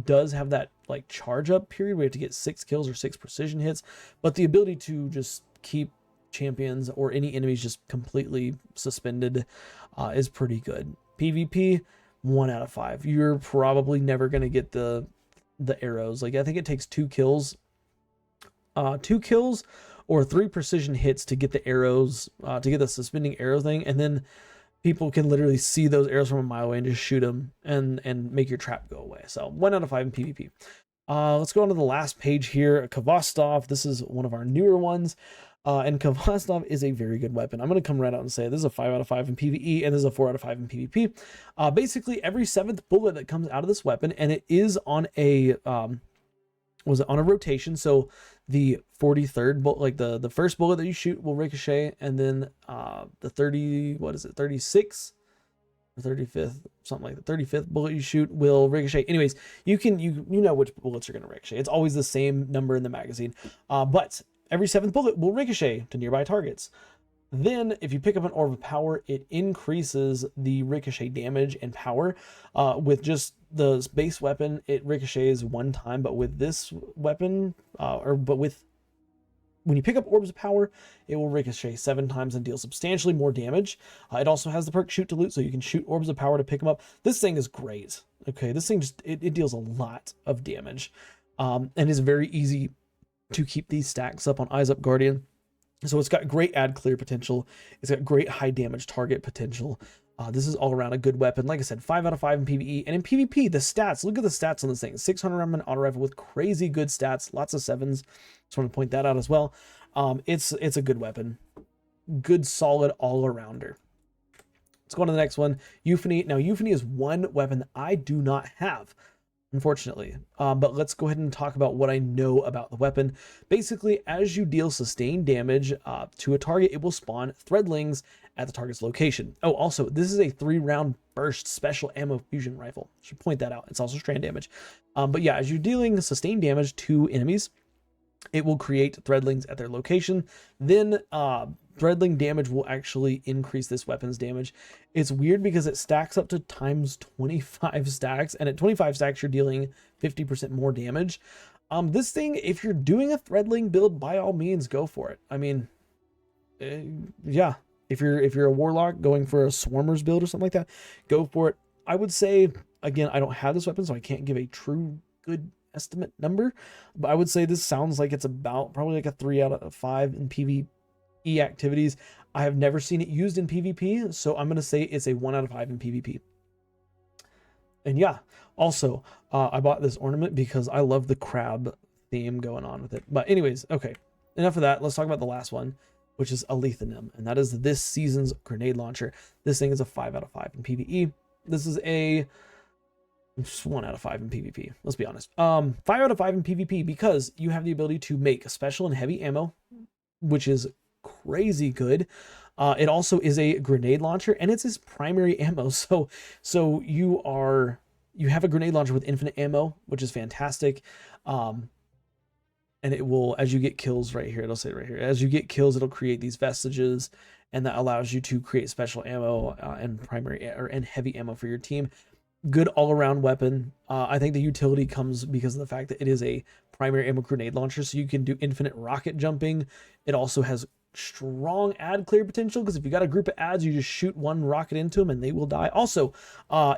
does have that like charge up period where you have to get 6 kills or 6 precision hits, but the ability to just keep champions or any enemies just completely suspended is pretty good. PvP, 1 out of 5. You're probably never going to get the arrows. Like, I think it takes 2 kills or 3 precision hits to get the arrows, to get the suspending arrow thing, and then people can literally see those arrows from a mile away and just shoot them and make your trap go away. So 1 out of 5 in PvP. Let's go on to the last page here. Kvostov. This is one of our newer ones. And Kvostov is a very good weapon. I'm going to come right out and say this is a 5 out of 5 in PvE, and this is a 4 out of 5 in PvP. Basically, every 7th bullet that comes out of this weapon, and it is on a on a rotation. So the 43rd bullet, like the first bullet that you shoot will ricochet, and then the 36th or 35th, something like that, 35th bullet you shoot will ricochet. Anyways, you know which bullets are going to ricochet. It's always the same number in the magazine, but every 7th bullet will ricochet to nearby targets. Then, if you pick up an Orb of Power, it increases the ricochet damage and power. With just the base weapon, it ricochets 1 time, but with this weapon, when you pick up Orbs of Power, it will ricochet 7 times and deal substantially more damage. It also has the perk Shoot to Loot, so you can shoot Orbs of Power to pick them up. This thing is great. Okay, this thing just, it deals a lot of damage, and is very easy to keep these stacks up on Eyes Up Guardian. So it's got great ad clear potential. It's got great high damage target potential. This is all around a good weapon. Like I said, 5 out of 5 in PvE. And in PvP, the stats, look at the stats on this thing. 600 round auto rifle with crazy good stats. Lots of 7s. Just want to point that out as well. It's a good weapon. Good, solid all-arounder. Let's go on to the next one. Euphony. Now, Euphony is one weapon that I do not have, unfortunately. But let's go ahead and talk about what I know about the weapon. Basically, as you deal sustained damage to a target, it will spawn threadlings at the target's location. Oh, also, this is a 3-round burst special ammo fusion rifle. Should point that out. It's also strand damage. But yeah, as you're dealing sustained damage to enemies, it will create threadlings at their location. Then threadling damage will actually increase this weapon's damage. It's weird because it stacks up to times 25 stacks, and at 25 stacks you're dealing 50% more damage. This thing, if you're doing a threadling build, by all means go for it. I mean, yeah, if you're a warlock going for a swarmers build or something like that, go for it. I would say, again, I don't have this weapon, so I can't give a true good estimate number, but I would say this sounds like it's about probably like a 3 out of 5 in PvE activities. I have never seen it used in PvP, so I'm going to say it's a 1 out of 5 in PvP. And yeah, also, I bought this ornament because I love the crab theme going on with it. But anyways, okay, enough of that. Let's talk about the last one, which is Alethanim, and that is this season's grenade launcher. This thing is a 5 out of 5 in PvE. This is a 1 out of 5 in PvP. Let's be honest. 5 out of 5 in PvP because you have the ability to make special and heavy ammo, which is crazy good. It also is a grenade launcher, and it's his primary ammo. So you have a grenade launcher with infinite ammo, which is fantastic. And it will, as you get kills right here, it'll say right here, as you get kills, it'll create these vestiges, and that allows you to create special ammo and primary and heavy ammo for your team. Good all-around weapon. I think the utility comes because of the fact that it is a primary ammo grenade launcher, so you can do infinite rocket jumping. It also has strong ad clear potential, because if you got a group of ads, you just shoot one rocket into them and they will die. Also,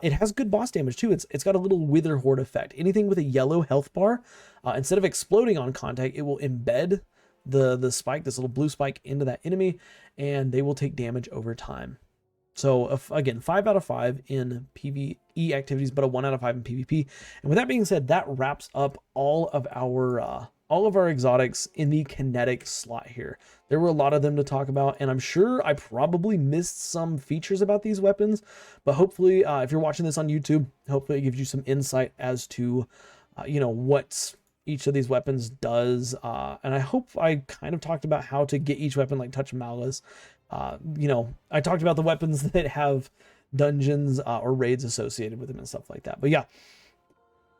it has good boss damage too. It's got a little Witherhoard effect. Anything with a yellow health bar, instead of exploding on contact, it will embed the spike, this little blue spike, into that enemy, and they will take damage over time. So again, 5 out of 5 in PvE activities, but a 1 out of 5 in PvP. And with that being said, that wraps up all of our exotics in the kinetic slot here. There were a lot of them to talk about, and I'm sure I probably missed some features about these weapons, but hopefully, if you're watching this on YouTube, hopefully it gives you some insight as to, what each of these weapons does. And I hope I kind of talked about how to get each weapon, like Touch Malice. I talked about the weapons that have dungeons or raids associated with them and stuff like that. But yeah,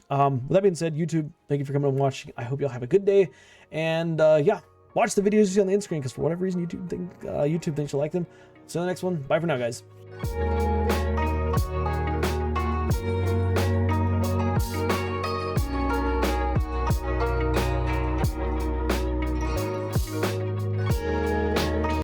with that being said, YouTube, thank you for coming and watching. I hope y'all have a good day. And yeah, watch the videos you see on the end screen, because for whatever reason YouTube thinks you'll like them. See you in the next one. Bye for now, guys.